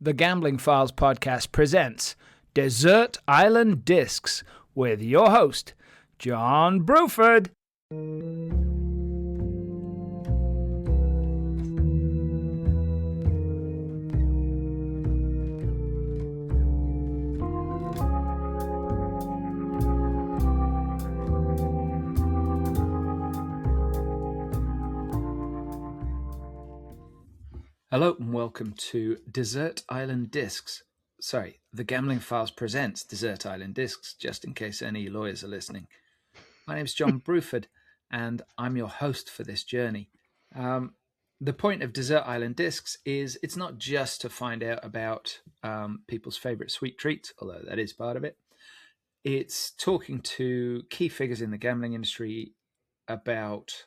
The Gambling Files podcast presents Desert Island Discs with your host, John Bruford. Hello and welcome to Desert Island Discs. Sorry, The Gambling Files presents Desert Island Discs, just in case any lawyers are listening. My name's John Bruford, and I'm your host for this journey. The point of Desert Island Discs is it's not just to find out about people's favourite sweet treats, although that is part of it. It's talking to key figures in the gambling industry about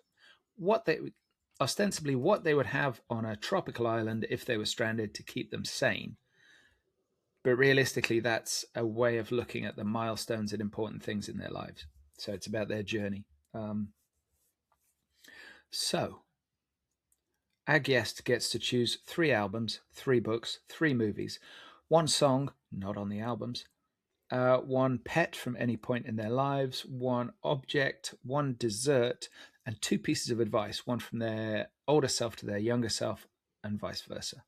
ostensibly what they would have on a tropical island if they were stranded to keep them sane. But realistically, that's a way of looking at the milestones and important things in their lives. So it's about their journey. So our guest gets to choose 3 albums, 3 books, 3 movies, 1 song, not on the albums, 1 pet from any point in their lives, 1 object, 1 dessert, and 2 pieces of advice, 1 from their older self to their younger self, and vice versa.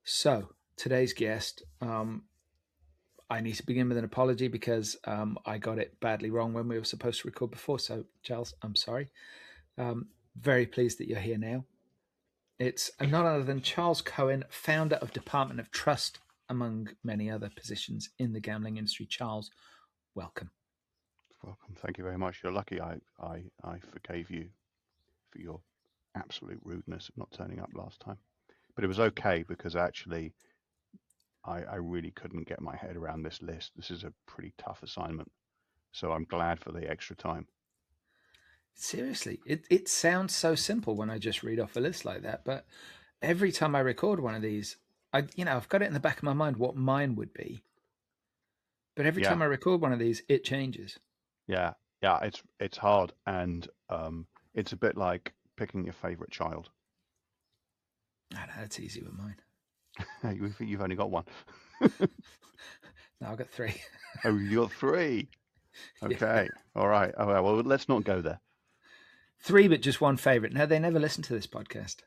So, today's guest, I need to begin with an apology because I got it badly wrong when we were supposed to record before. So, Charles, I'm sorry. Very pleased that you're here now. It's none other than Charles Cohen, founder of Department of Trust, among many other positions in the gambling industry. Charles, welcome. Welcome. Thank you very much. You're lucky I forgave you for your absolute rudeness of not turning up last time. But it was okay because actually I really couldn't get my head around this list. This is a pretty tough assignment. So I'm glad for the extra time. Seriously, it sounds so simple when I just read off a list like that. But every time I record one of these, I've got it in the back of my mind what mine would be. But every time I record one of these, it changes. Yeah, it's hard, and it's a bit like picking your favorite child. No, that's easy with mine. You've only got 1. No, I've got 3. Oh, you got 3. Okay, yeah. All right. Oh well, let's not go there. 3, but just 1 favorite. No, they never listen to this podcast.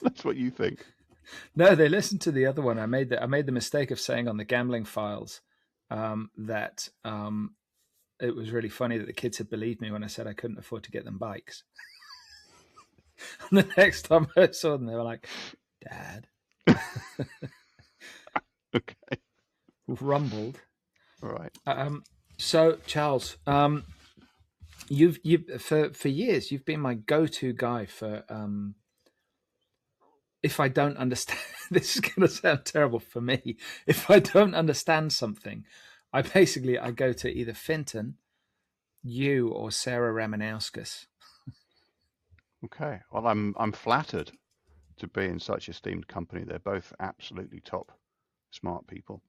That's what you think. No, they listened to the other one. I made the mistake of saying on the Gambling Files that it was really funny that the kids had believed me when I said I couldn't afford to get them bikes. And the next time I saw them, they were like, "Dad." Okay. Rumbled. All right. So, Charles, you've for years you've been my go-to guy for if I don't understand. This is going to sound terrible for me. If I don't understand something, I go to either Finton, you, or Sarah Ramanauskas. Okay. Well, I'm flattered to be in such esteemed company. They're both absolutely top smart people.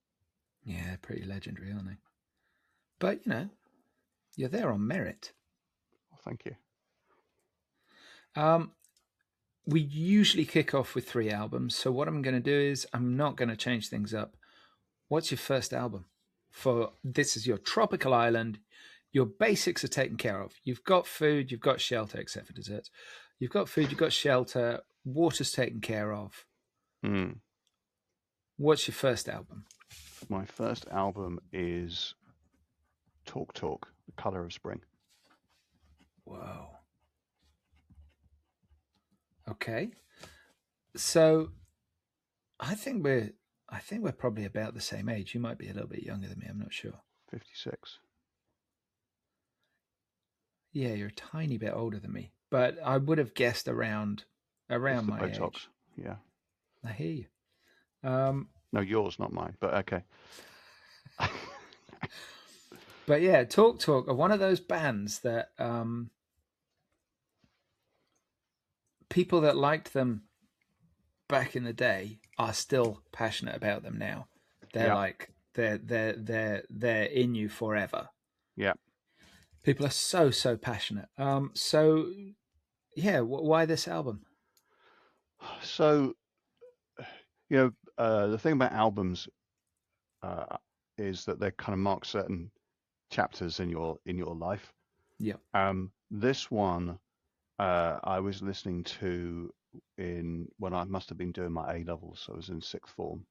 Yeah, they're pretty legendary, aren't they? But you're there on merit. Well, thank you. We usually kick off with 3 albums. So what I'm going to do is I'm not going to change things up. What's your first album? This is your tropical island. Your basics are taken care of. You've got food, you've got shelter, except for desserts. You've got food, you've got shelter, water's taken care of. What's your first album? My first album is Talk Talk, The Colour of Spring. Whoa. Okay. So I think we're probably about the same age. You might be a little bit younger than me, I'm not sure. 56. Yeah, you're a tiny bit older than me, but I would have guessed around my Botox. age. Yeah. I hear you. No, yours, not mine, but okay. But yeah, Talk Talk are one of those bands that people that liked them back in the day are still passionate about them now. They're like they're in you forever. Yeah. People are so passionate. So yeah, why this album? So The thing about albums uh, is that they kind of mark certain chapters in your life. Yeah. This one I was listening to in when I must have been doing my A levels. So I was in sixth form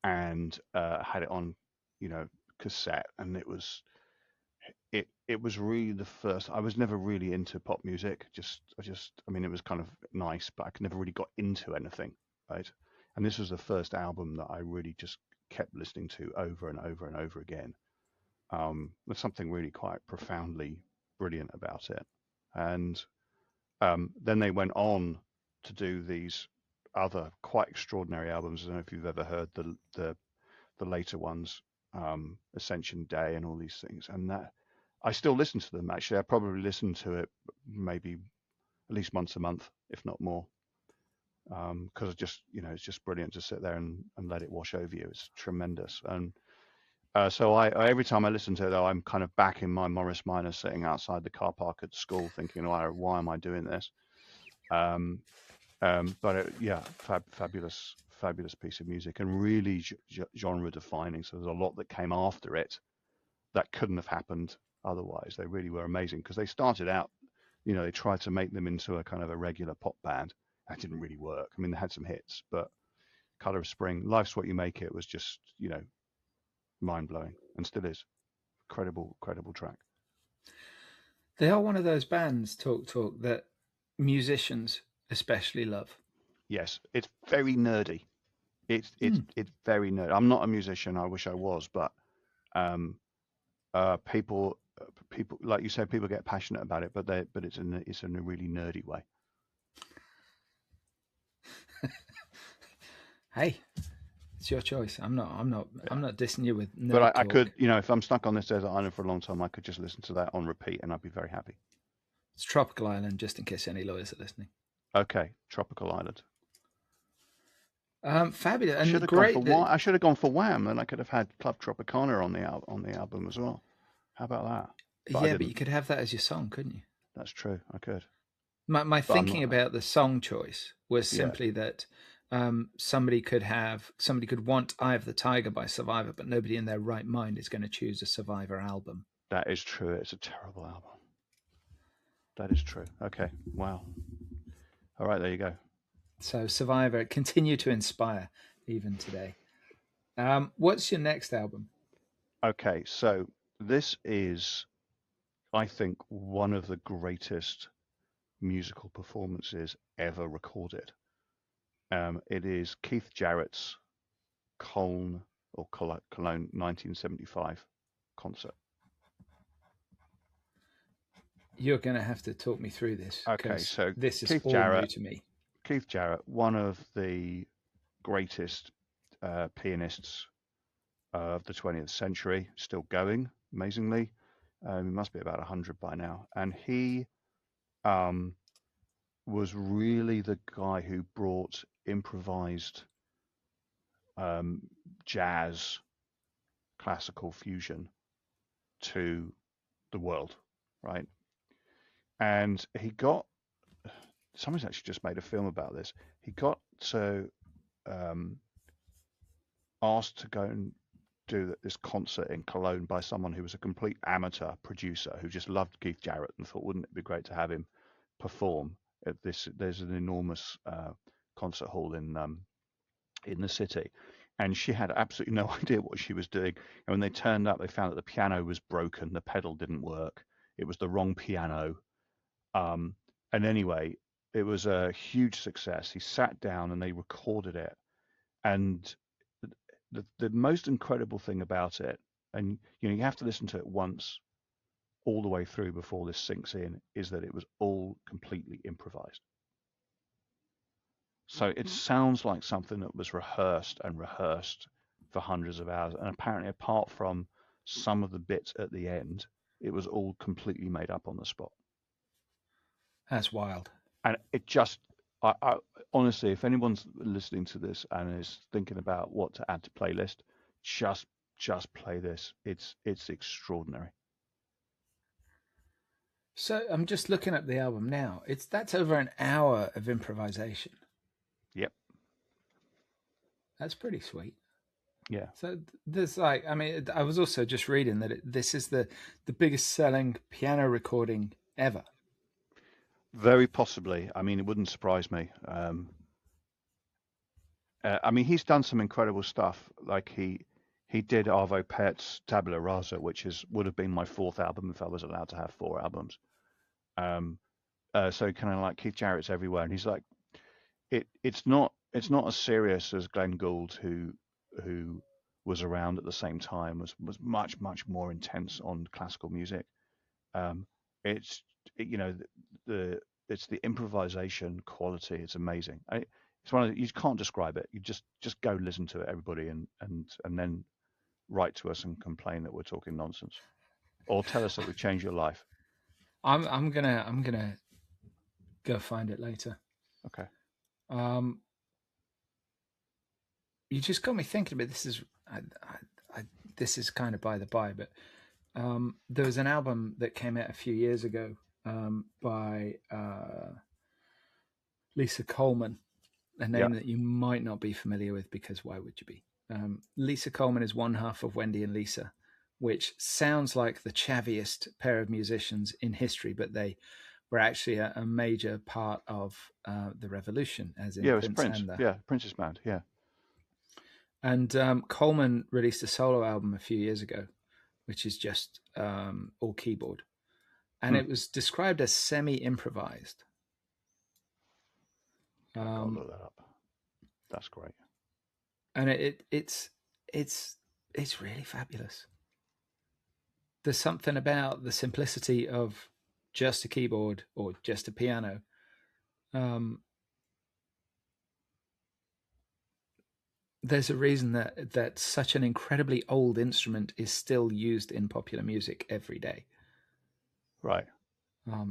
and had it on, you know, cassette, and it was really the first. I was never really into pop music. I mean, it was kind of nice, but I never really got into anything, right? And this was the first album that I really just kept listening to over and over and over again. There's something really quite profoundly brilliant about it. And then they went on to do these other quite extraordinary albums. I don't know if you've ever heard the later ones, Ascension Day and all these things. And that I still listen to them. Actually, I probably listen to it maybe at least once a month, if not more, because it's just brilliant to sit there and let it wash over you. It's tremendous. And so I every time I listen to it, though, I'm kind of back in my Morris Minor sitting outside the car park at school, thinking, why am I doing this? Um, yeah, fabulous, fabulous piece of music, and really genre defining. So there's a lot that came after it that couldn't have happened otherwise. They really were amazing because they started out, they tried to make them into a kind of a regular pop band. That didn't really work. I mean, they had some hits, but Color of Spring, Life's What You Make It was just, mind blowing, and still is. Incredible, incredible track. They are one of those bands, Talk, that musicians especially love. Yes, it's very nerdy. Hmm. It's very nerdy. I'm not a musician. I wish I was, but um, people like you said, people get passionate about it, but it's in a really nerdy way. Hey, it's your choice. I'm Yeah. not dissing you with But nerd I could, talk. if I'm stuck on this desert island for a long time, I could just listen to that on repeat, and I'd be very happy. It's Tropical Island, just in case any lawyers are listening. Okay, Tropical Island. Fabulous I should and have gone for great that. Wham. I should have gone for Wham, then I could have had Club Tropicana on the album as well. How about that? But I Yeah, but you didn't. could have that as your song, couldn't you? That's true. I could, My but I'm thinking not. about the song choice was Yeah, simply that somebody could want "Eye of the Tiger" by Survivor, but nobody in their right mind is going to choose a Survivor album. that is true. It's a terrible album. That is true. Okay. Wow. All right. There you go. So Survivor continue to inspire even today. What's your next album? Okay. So this is, I think, one of the greatest musical performances ever recorded. It is Keith Jarrett's Cologne or Cologne 1975 concert. You're going to have to talk me through this Okay, because so this is Keith all new Jarrett, to me. Keith Jarrett, one of the greatest pianists of the 20th century, still going amazingly. He must be about 100 by now, and he um, was really the guy who brought improvised um, jazz, classical fusion to the world, right? And someone's actually just made a film about this. He got so um, asked to go and do this concert in Cologne by someone who was a complete amateur producer who just loved Keith Jarrett and thought, wouldn't it be great to have him perform at this? There's an enormous concert hall in the city, and she had absolutely no idea what she was doing. And when they turned up, they found that the piano was broken, the pedal didn't work, it was the wrong piano. Um, and anyway, it was a huge success. He sat down and they recorded it. And the most incredible thing about it, and you have to listen to it once all the way through before this sinks in, is that it was all completely improvised. So it sounds like something that was rehearsed and rehearsed for hundreds of hours. And apparently, apart from some of the bits at the end, it was all completely made up on the spot. That's wild. And it just, I honestly, if anyone's listening to this and is thinking about what to add to playlist, just just play this. It's extraordinary. So I'm just looking at the album now. That's over an hour of improvisation. Yep. That's pretty sweet. Yeah, So there's like, I mean, I was also just reading that this is the biggest selling piano recording ever. very possibly. I mean, it wouldn't surprise me. I mean, he's done some incredible stuff. Like he did Arvo Pärd's Tabula Rasa, which is would have been my fourth album if I was allowed to have four albums. Um, so kind of like Keith Jarrett's everywhere, and he's like, it's not as serious as Glenn Gould, who was around at the same time, was much more intense on classical music. Um, it's you know the it's the improvisation quality. It's amazing. It's one of you can't describe it. You just go listen to it, everybody, and then write to us and complain that we're talking nonsense, or tell us that we've changed your life. I'm gonna go find it later. Okay. Um, you just got me thinking about this. This is kind of by the by, but there was an album that came out a few years ago by Lisa Coleman, a Yeah. name that you might not be familiar with because why would you be? Lisa Coleman is one half of Wendy and Lisa, which sounds like the chavviest pair of musicians in history, but they were actually a major part of the revolution, as in Yeah, it's Prince Prince. and the. Yeah, Prince's band. Yeah. And Coleman released a solo album a few years ago, which is just all keyboard, and Hmm. it was described as semi-improvised. I've got to Um, look that up. That's great. and it's it's really fabulous. There's something about the simplicity of just a keyboard or just a piano. Um, there's a reason that such an incredibly old instrument is still used in popular music every day. Right. I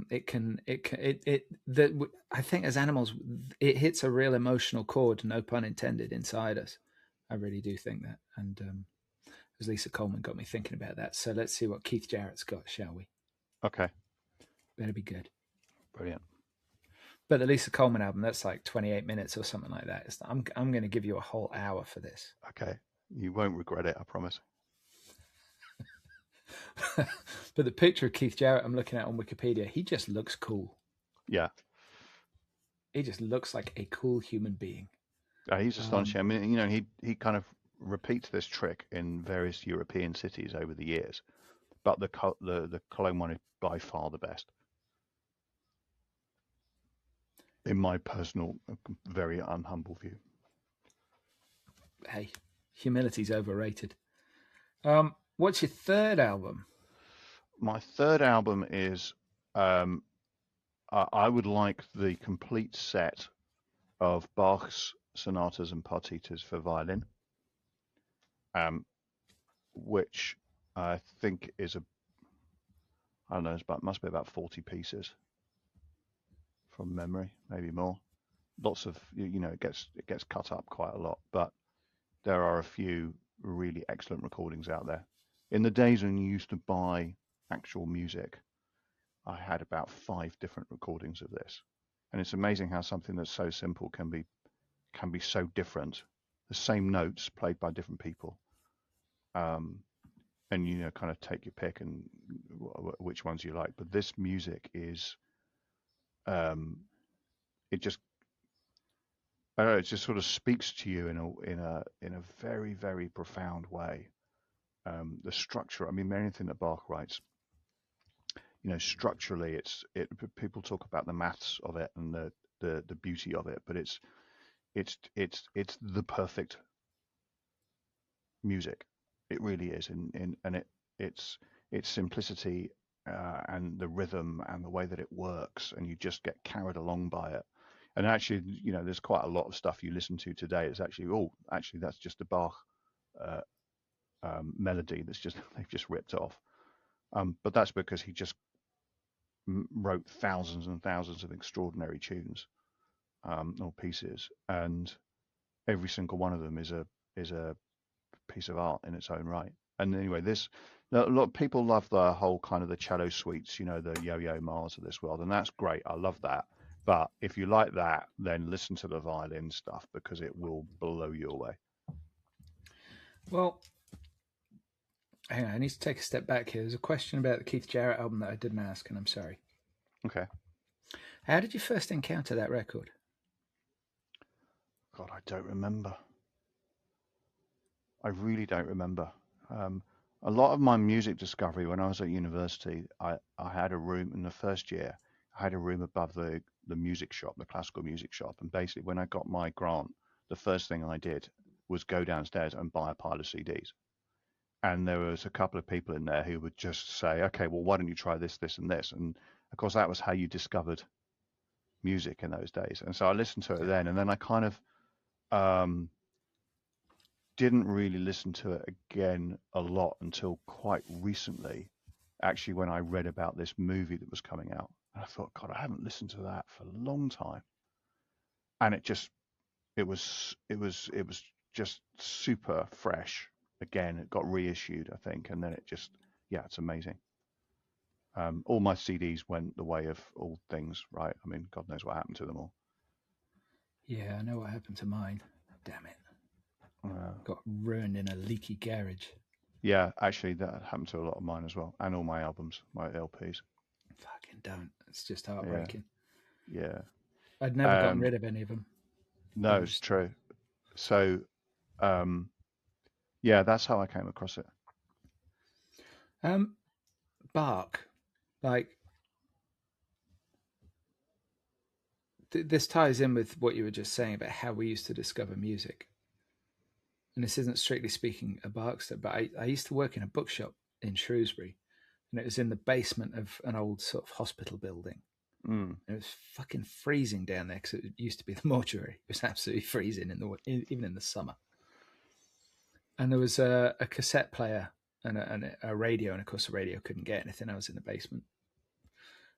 think as animals, it hits a real emotional chord, no pun intended, inside us. I really do think that. And as Lisa Coleman got me thinking about that. So let's see what Keith Jarrett's got, shall we? Okay. Better be good. Brilliant. But the Lisa Coleman album, that's like 28 minutes or something like that. I'm going to give you a whole hour for this. Okay. You won't regret it, I promise. But the picture of Keith Jarrett I'm looking at on Wikipedia, he just looks cool. Yeah. He just looks like a cool human being. He's astonishing. I mean, he kind of repeats this trick in various European cities over the years, but the Cologne one is by far the best, in my personal, very unhumble view. Hey, humility's overrated. What's your third album? My third album is um, I would like the complete set of Bach's sonatas and partitas for violin, um, which I think is I don't know, must be about 40 pieces from memory, maybe more. Lots of it gets cut up quite a lot, but there are a few really excellent recordings out there. In the days when you used to buy actual music, I had about 5 different recordings of this, and it's amazing how something that's so simple can be so different. The same notes played by different people, um, and kind of take your pick and which ones you like. But this music is, um, it just I don't know, it just sort of speaks to you in a very very profound way. The structure, I mean, anything that Bach writes, structurally, people talk about the maths of it and the beauty of it, but it's the perfect music. It really is, and it's simplicity, and the rhythm and the way that it works, and you just get carried along by it. And actually, there's quite a lot of stuff you listen to today. It's actually that's just a Bach uh, melody that's just they've just ripped off. But that's because he just wrote thousands and thousands of extraordinary tunes, or pieces, and every single one of them is a piece of art in its own right. And anyway, a lot of people love the whole kind of the cello suites, the Yo-Yo Ma's of this world, and that's great. I love that. But if you like that, then listen to the violin stuff because it will blow you away. Well, hang on, I need to take a step back here. There's a question about the Keith Jarrett album that I didn't ask, and I'm sorry. Okay. How did you first encounter that record? God, I don't remember. I really don't remember. A lot of my music discovery when I was at university, I had a room in the first year. I had a room above the music shop, the classical music shop, and basically when I got my grant, the first thing I did was go downstairs and buy a pile of CDs. And there was a couple of people in there who would just say, "Okay, well, why don't you try this, this, and this?" And of course, that was how you discovered music in those days. And so I listened to it Yeah. then, and then I kind of um, didn't really listen to it again a lot until quite recently, actually, when I read about this movie that was coming out. And I thought, God, I haven't listened to that for a long time. And it was just super fresh. Again, it got reissued, I think, and then yeah, it's amazing. All my CDs went the way of all things, right? I mean, God knows what happened to them all. Yeah, I know what happened to mine. Damn it. Uh, Got ruined in a leaky garage. yeah, actually, that happened to a lot of mine as well, and all my albums, my LPs. Fucking don't. It's just Yeah, heartbreaking. yeah. I'd never gotten Um, rid of any of them. They no, were it's just there. true. So, um, yeah, that's how I came across it. Um, Bark. Like, this ties in with what you were just saying about how we used to discover music. And this isn't strictly speaking a Barkster, but I used to work in a bookshop in Shrewsbury, and it was in the basement of an old sort of hospital building. Mm, And it was fucking freezing down there because it used to be the mortuary. It was absolutely freezing even in the summer. And there was a cassette player and a radio, and of course the radio couldn't get anything. I was in the basement,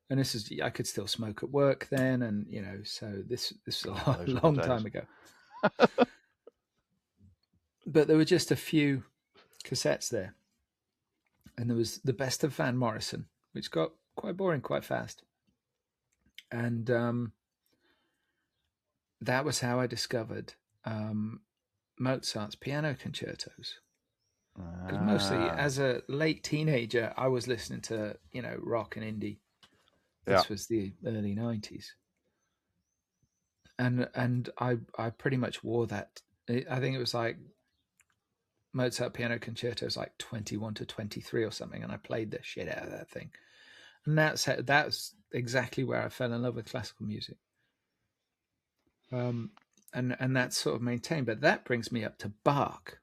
and this is I could still smoke at work then, and so this was God, a those were the long days. time ago. But there were just a few cassettes there, and there was the best of Van Morrison, which got quite boring quite fast, and that was how I discovered Mozart's piano concertos. Because mostly Ah, as a late teenager, I was listening to rock and indie. yeah. This was the early '90s, and I pretty much wore that. I think it was like Mozart piano concertos, like 21 to 23 or something, and I played the shit out of that thing. And that's exactly where I fell in love with classical music. Um, and that's sort of maintained. But that brings me up to Bach,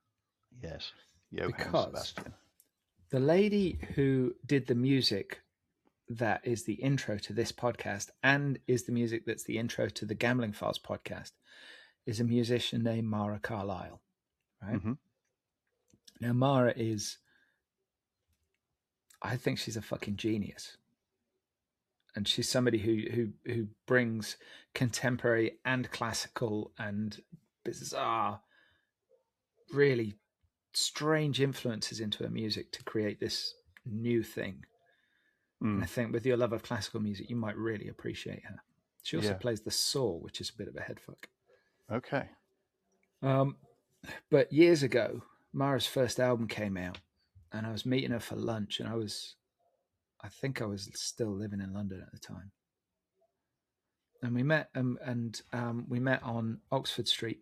Yes. Johann because Sebastian. the lady who did the music that is the intro to this podcast and is the music that's the intro to the Gambling Files podcast is a musician named Mara Carlisle, right? Hmm. Now, I think she's a fucking genius. And she's somebody who brings contemporary and classical and bizarre, really strange influences into her music to create this new thing. And I Mm, think with your love of classical music, you might really appreciate her. She also yeah. plays the saw, which is a bit of a headfuck. Okay. Um, but years ago, Mara's first album came out, and I was meeting her for lunch, and I think I was still living in London at the time, and we met, we met on Oxford Street,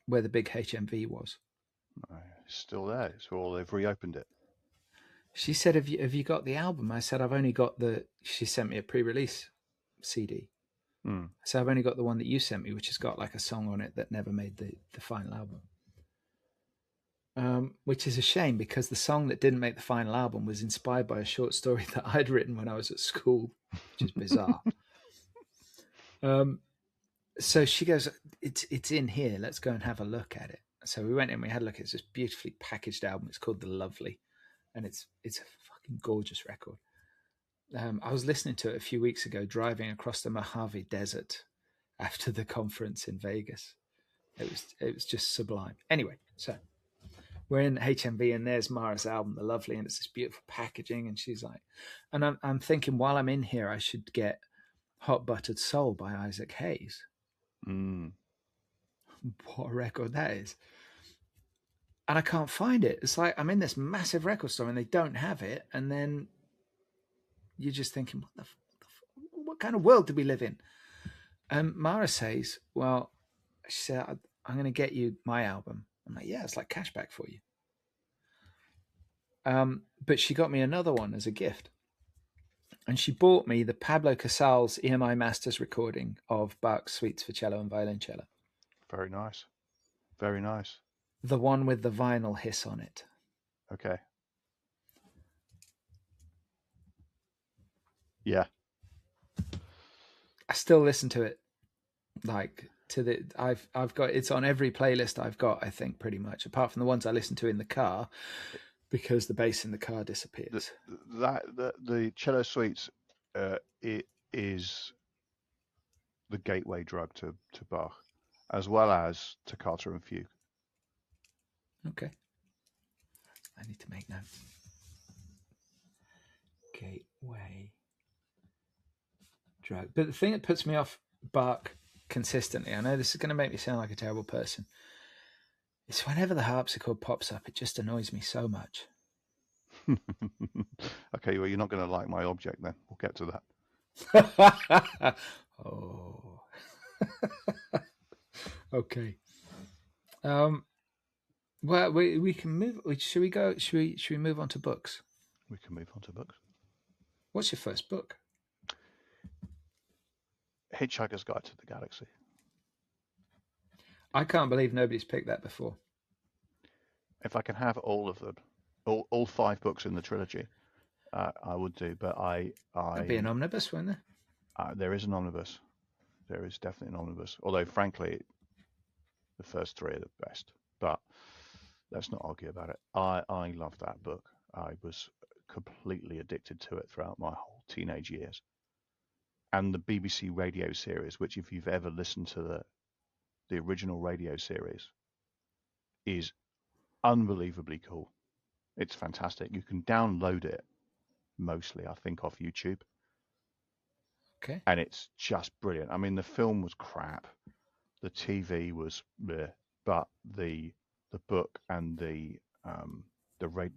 where the big HMV was. It's still there. It's all they've reopened it. She said, "Have you got the album?" I said, "I've only got the." She sent me a pre-release CD. Mm, So I've only got the one that you sent me, which has got like a song on it that never made the final album. Which is a shame because the song that didn't make the final album was inspired by a short story that I'd written when I was at school, which is bizarre. Um, so she goes, "It's in here. Let's go and have a look at it." So we went in. We had a look. It's this beautifully packaged album. It's called The Lovely, and it's a fucking gorgeous record. I was listening to it a few weeks ago, driving across the Mojave Desert after the conference in Vegas. It was just sublime. Anyway, so we're in HMV and there's Mara's album, The Lovely, and it's this beautiful packaging. And she's like, and I'm thinking while I'm in here, I should get Hot Buttered Soul by Isaac Hayes. mm. What a record that is. and I can't find it. It's like I'm in this massive record store and they don't have it, and then you're just thinking, what kind of world do we live in? And Mara says, "Well," she said, "I'm going to get you my album." I'm like, "Yeah, it's like cashback for you." But she got me another one as a gift, and she bought me the Pablo Casals EMI Masters recording of Bach's Suites for Cello and Violoncello, Very nice. Very nice. the one with the vinyl hiss on it. Okay. Yeah. I still listen to it, like to the I've got it's on every playlist I've got. I think pretty much, apart from the ones I listen to in the car, because the bass in the car The, disappears. the cello suites, it is the gateway drug to Bach, as well as toccata and fugue. Okay, I need to make notes. Gateway drug. But the thing that puts me off Bach consistently, I know this is going to make me sound like a terrible person, is whenever the harpsichord pops up, it just annoys me so much. Okay, well, you're not going to like my object then. We'll get to that. Oh, okay. Um, well, we can move. Should we go? Should we move on to books? We can move on to books. What's your first book? Hitchhiker's Guide to the Galaxy. I can't believe nobody's picked that before. If I can have all of them, all 5 books in the trilogy, I would do. But There'd be an omnibus, wouldn't there? there is an omnibus. There is definitely an omnibus. Although, frankly, the first 3 are the best. But let's not argue about it. I love that book. I was completely addicted to it throughout my whole teenage years. And the BBC radio series, which if you've ever listened to the original radio series, is unbelievably cool. It's fantastic. You can download it mostly, I think, off YouTube, Okay. and it's just brilliant. I mean, the film was crap, the TV was bleh, but the book and the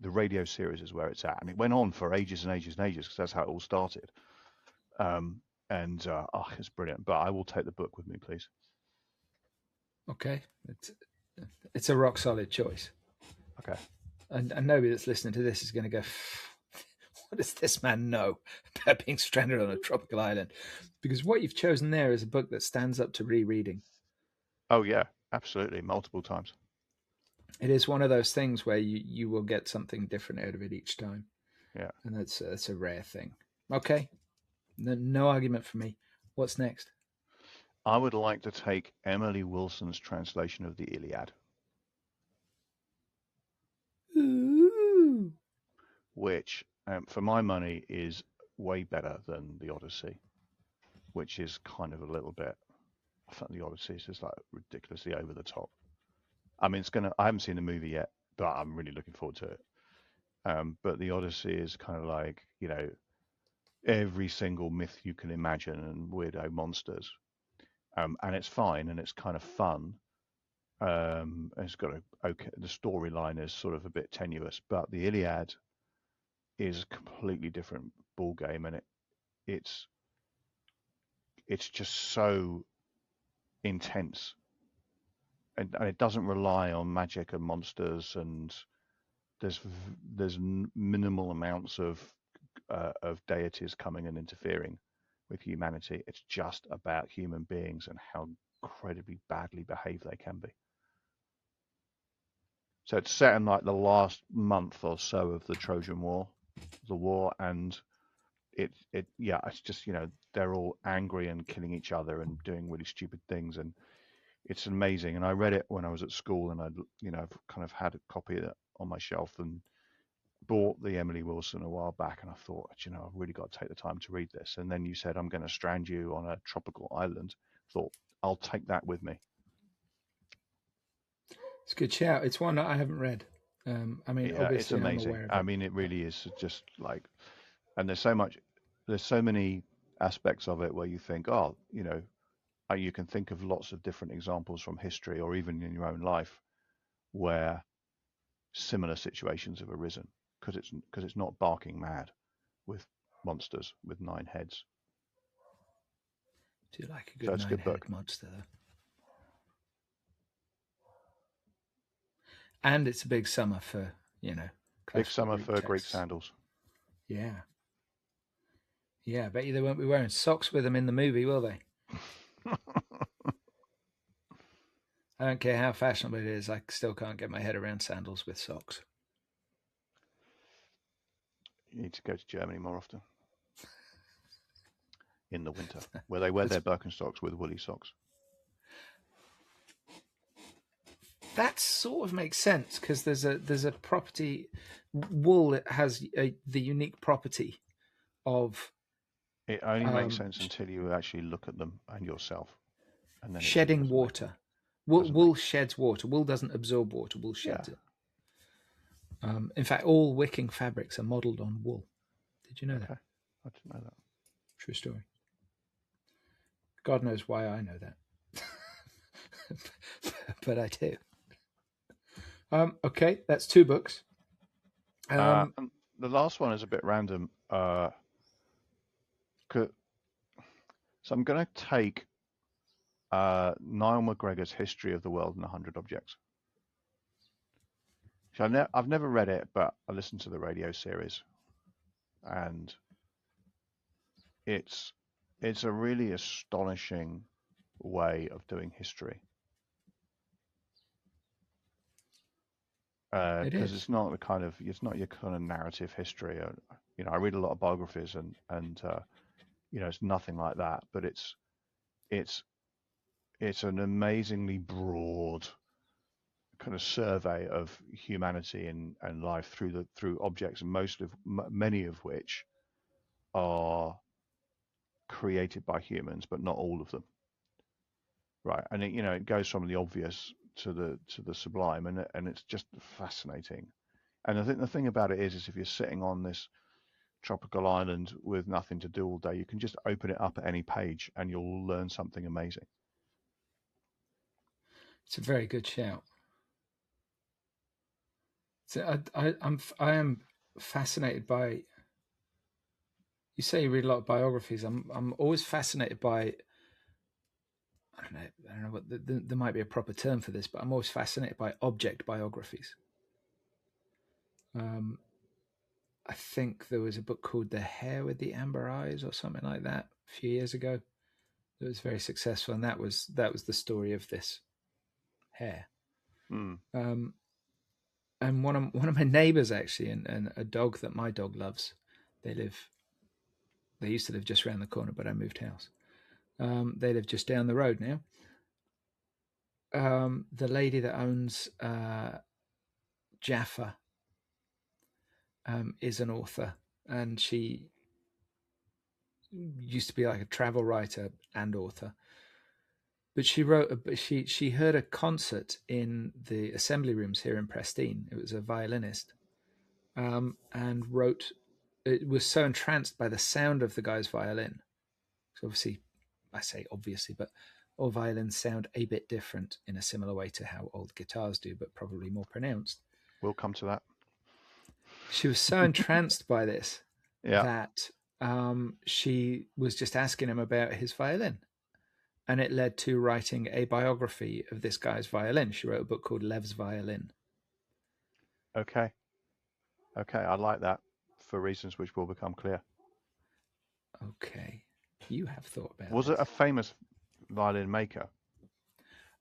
radio series is where it's at, and it went on for ages and ages and ages because that's how it all started. Um, it's brilliant. But I will take the book with me, please. Okay. It's a rock solid choice. Okay. And nobody that's listening to this is going to go, what does this man know about being stranded on a tropical island? Because what you've chosen there is a book that stands up to rereading. Oh yeah, absolutely, multiple times. It is one of those things where you will get something different out of it each time. Yeah. And that's a rare thing. Okay. No argument for me. What's next? I would like to take Emily Wilson's translation of the Iliad, Ooh. which, for my money, is way better than the Odyssey, which is kind of a little bit. I think the Odyssey is just like ridiculously over the top. I mean, I haven't seen the movie yet, but I'm really looking forward to it. But the Odyssey is kind of like, every single myth you can imagine and weirdo monsters. And it's fine and it's kind of fun. It's got the storyline is sort of a bit tenuous, but the Iliad is a completely different ball game, and it's just so intense, and it doesn't rely on magic and monsters, and there's minimal amounts of deities coming and interfering with humanity. It's just about human beings and how incredibly badly behaved they can be. So it's set in like the last month or so of the Trojan War, and it's just they're all angry and killing each other and doing really stupid things, and it's amazing. And I read it when I was at school, and I've kind of had a copy of it on my shelf, and bought the Emily Wilson a while back, and I thought, I've really got to take the time to read this. And then you said, I'm going to strand you on a tropical island. Thought, I'll take that with me. It's a good shout. It's one that I haven't read. I mean, Yeah, it's obviously, I'm amazing. aware of I it. mean, it really is just like, and there's so many aspects of it where you think, oh, you can think of lots of different examples from history or even in your own life where similar situations have arisen because it's not barking mad with monsters with 9 heads. Do you like a So good it's a good book. 9-headed monster, though? And it's a big summer for, Big classical summer for Greek texts. sandals. Yeah. Yeah, I bet you they won't be wearing socks with them in the movie, will they? I don't care how fashionable it is. I still can't get my head around sandals with socks. You need to go to Germany more often in the winter, where they wear their Birkenstocks with woolly socks. That sort of makes sense because there's a property. Wool has the unique property of It only makes sense until you actually look at them and yourself, and then shedding water. Wool sheds water. Wool doesn't absorb water. Wool sheds it. In fact, all wicking fabrics are modelled on wool. Did you know that? I didn't know that. True story. God knows why I know that. But I do. Okay, that's 2 books. And the last one is a bit random. So I'm going to take Niall McGregor's History of the World in 100 Objects. So I've never read it, but I listened to the radio series, and it's a really astonishing way of doing history. Because it's not your kind of narrative history. I read a lot of biographies, and it's nothing like that. But it's an amazingly broad kind of survey of humanity and life through objects, and many of which are created by humans, but not all of them. Right, and it goes from the obvious to the sublime, and it's just fascinating. And I think the thing about it is if you're sitting on this tropical island with nothing to do all day, you can just open it up at any page, and you'll learn something amazing. It's a very good shout. So I am fascinated by. You say you read a lot of biographies. I'm always fascinated by. I don't know what there might be a proper term for this, but I'm always fascinated by object biographies. I think there was a book called The Hare with the Amber Eyes or something like that a few years ago. It was very successful, and that was the story of this hare. And one of my neighbors actually, and a dog that my dog loves. They used to live just around the corner, but I moved house. They live just down the road now. The lady that owns Jaffa is an author, and she used to be like a travel writer and author. But she heard a concert in the assembly rooms here in Prestine. It was a violinist, and wrote. It was so entranced by the sound of the guy's violin. So obviously, I say obviously, but all violins sound a bit different in a similar way to how old guitars do, but probably more pronounced. We'll come to that. She was so entranced by this that she was just asking him about his violin. And it led to writing a biography of this guy's violin. She wrote a book called Lev's Violin. Okay, I like that for reasons which will become clear. Okay, you have thought about Was it a famous violin maker?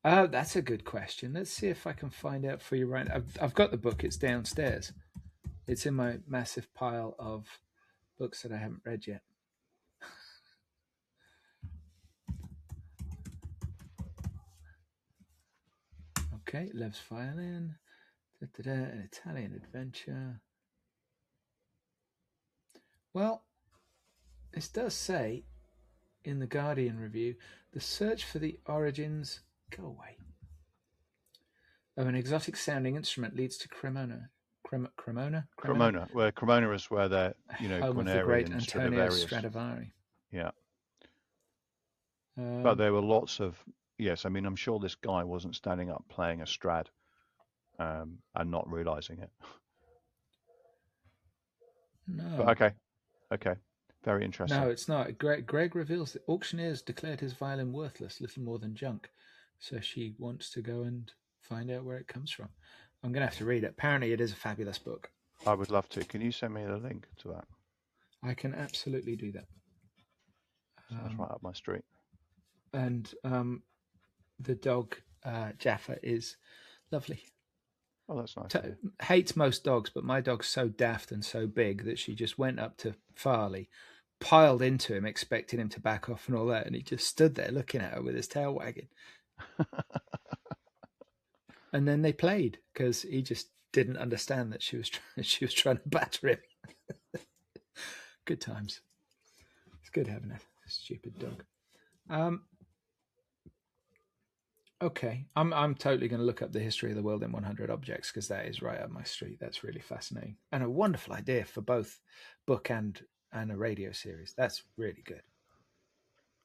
That's a good question. Let's see if I can find out for you right now. I've got the book. It's downstairs. It's in my massive pile of books that I haven't read yet. Okay, Lev's Violin. An Italian adventure. Well, this does say in the Guardian review, the search for the origins of an exotic sounding instrument leads to Cremona. Cremona. Where Cremona is where they're, home of the great Antonio Stradivari. Yeah. But there were lots of, yes, I mean, I'm sure this guy wasn't standing up playing a Strad and not realizing it. But No. okay, very interesting. No, it's not. Greg reveals that auctioneers declared his violin worthless, little more than junk. So she wants to go and find out where it comes from. I'm going to have to read it. Apparently, it is a fabulous book. I would love to. Can you send me the link to that? I can absolutely do that. Sounds right up my street. And the dog, Jaffa, is lovely. Oh, that's nice. Hates most dogs, but my dog's so daft and so big that she just went up to Farley, piled into him, expecting him to back off and all that, and he just stood there looking at her with his tail wagging. And then they played because he just didn't understand that she was trying to batter him. Good times. It's good having a stupid dog. Okay, I'm totally going to look up the history of the world in 100 objects because that is right up my street. That's really fascinating and a wonderful idea for both book and a radio series. That's really good.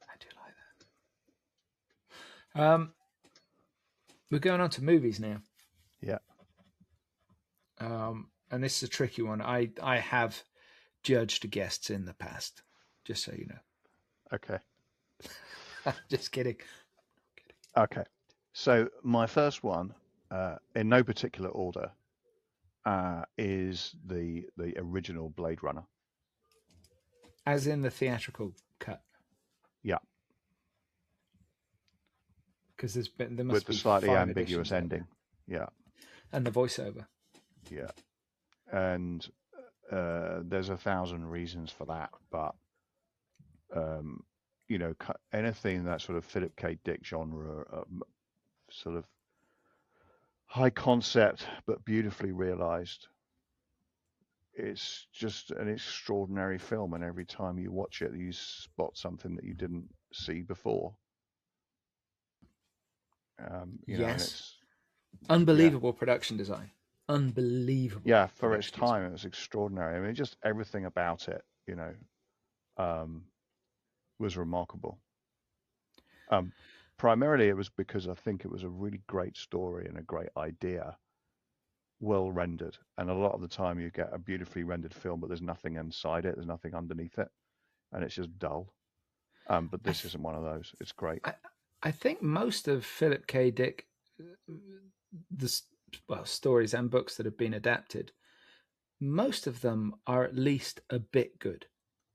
I do like that. We're going on to movies now. Yeah. And this is a tricky one. I have judged guests in the past, just so you know. Okay. Just kidding. Okay. So my first one, in no particular order, is the original Blade Runner. As in the theatrical cut. Yeah. Because there must with be the slightly 5 ambiguous ending. Yeah. And the voiceover. Yeah. And there's 1,000 reasons for that, but you know, anything that sort of Philip K. Dick genre, sort of high concept but beautifully realized. It's just an extraordinary film, and every time you watch it, you spot something that you didn't see before. You know, and it's unbelievable production design. Unbelievable. Yeah, for its time, it was extraordinary. I mean, just everything about it, you know, was remarkable. Primarily, it was because I think it was a really great story and a great idea, well rendered. And a lot of the time, you get a beautifully rendered film, but there's nothing inside it, there's nothing underneath it, and it's just dull. But this isn't one of those. It's great. I think most of Philip K. Dick, stories and books that have been adapted, most of them are at least a bit good.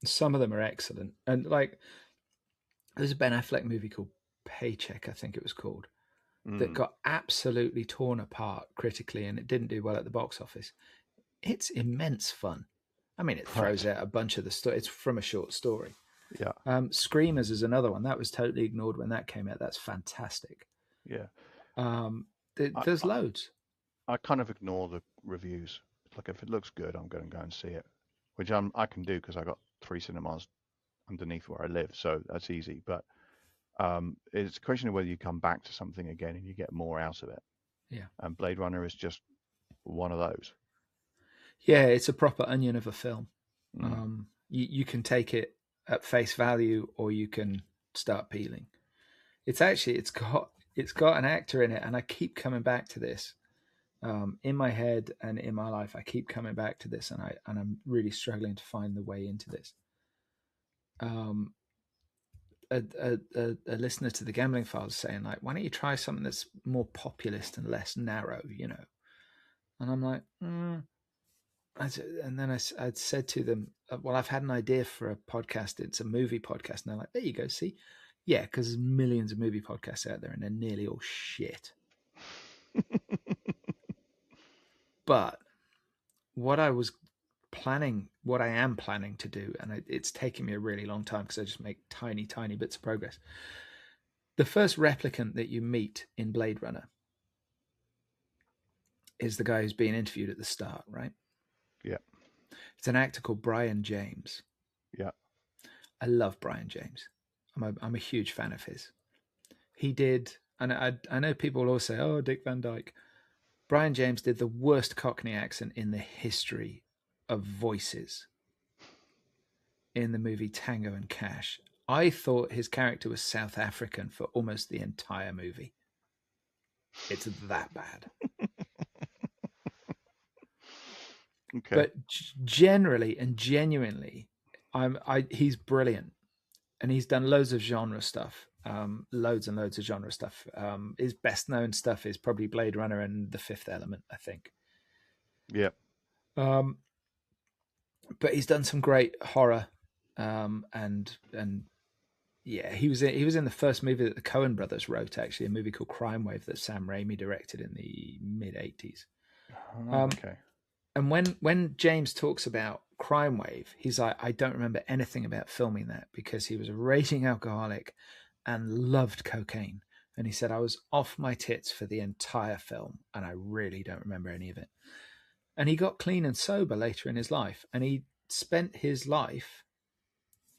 Some of them are excellent. And like, there's a Ben Affleck movie called Paycheck, I think it was called, that got absolutely torn apart critically, and it didn't do well at the box office. It's immense fun. I mean, it throws out a bunch of the story. It's from a short story. Yeah. Screamers is another one that was totally ignored when that came out. That's fantastic. Yeah. There's loads. I kind of ignore the reviews. Like, if it looks good, I'm going to go and see it, which I can do because I got 3 cinemas underneath where I live, so that's easy. But it's a question of whether you come back to something again and you get more out of it. Yeah. And Blade Runner is just one of those. Yeah, it's a proper onion of a film. You can take it at face value, or you can start peeling. It's got an actor in it, and I keep coming back to this. In my head and in my life, I keep coming back to this, and I'm really struggling to find the way into this. A listener to the Gambling Files saying, like, why don't you try something that's more populist and less narrow, you know? And I'm like, and then I'd said to them, well, I've had an idea for a podcast. It's a movie podcast. And they're like, there you go. See? Yeah, because there's millions of movie podcasts out there, and they're nearly all shit. But what I am planning to do, and it's taking me a really long time because I just make tiny, tiny bits of progress. The first replicant that you meet in Blade Runner is the guy who's being interviewed at the start, right? Yeah. It's an actor called Brian James. Yeah. I love Brian James. I'm a huge fan of his. He did, and I know people will always say, oh, Dick Van Dyke. Brian James did the worst Cockney accent in the history of voices in the movie Tango and Cash. I thought his character was South African for almost the entire movie. It's that bad. Okay. but generally and genuinely, he's brilliant, and he's done loads of genre stuff, loads and loads of genre stuff. His best known stuff is probably Blade Runner and The Fifth Element, I think. Yeah. Um, but he's done some great horror, and yeah, he was in the first movie that the Cohen brothers wrote, actually, a movie called Crime Wave that Sam Raimi directed in the mid 80s. Oh, Um, okay. and when James talks about Crime Wave, he's like, I don't remember anything about filming that because he was a raging alcoholic and loved cocaine. And he said, I was off my tits for the entire film, and I really don't remember any of it. And he got clean and sober later in his life, and he spent his life.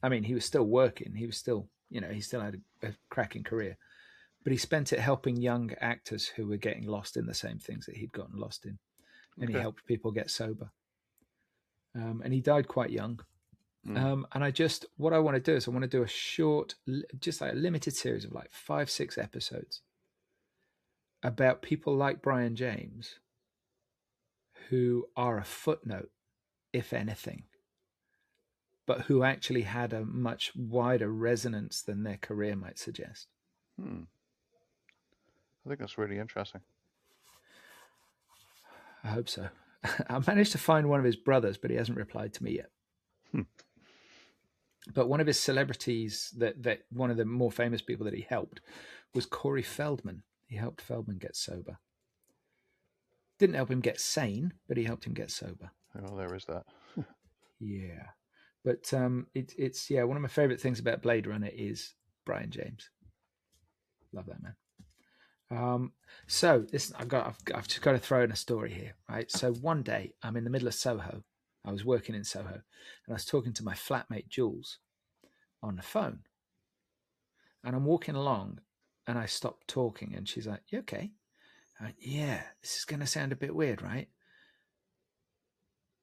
I mean, he was still working. He was still, he still had a cracking career, but he spent it helping young actors who were getting lost in the same things that he'd gotten lost in, and he Okay. helped people get sober. And he died quite young. Mm. And what I want to do is I want to do a short, just like a limited series of like 5, 6 episodes about people like Brian James who are a footnote, if anything, but who actually had a much wider resonance than their career might suggest. Hmm. I think that's really interesting. I hope so. I managed to find one of his brothers, but he hasn't replied to me yet. Hmm. But one of his celebrities, that one of the more famous people that he helped, was Corey Feldman. He helped Feldman get sober. Didn't help him get sane, but he helped him get sober. Well, there is that. Yeah, but it's one of my favorite things about Blade Runner is Brian James. Love that man. So listen, I've just got to throw in a story here, right? So one day I'm in the middle of Soho. I was working in Soho, and I was talking to my flatmate Jules on the phone, and I'm walking along, and I stopped talking, and she's like, "You okay?" I went, "Yeah, this is going to sound a bit weird, right?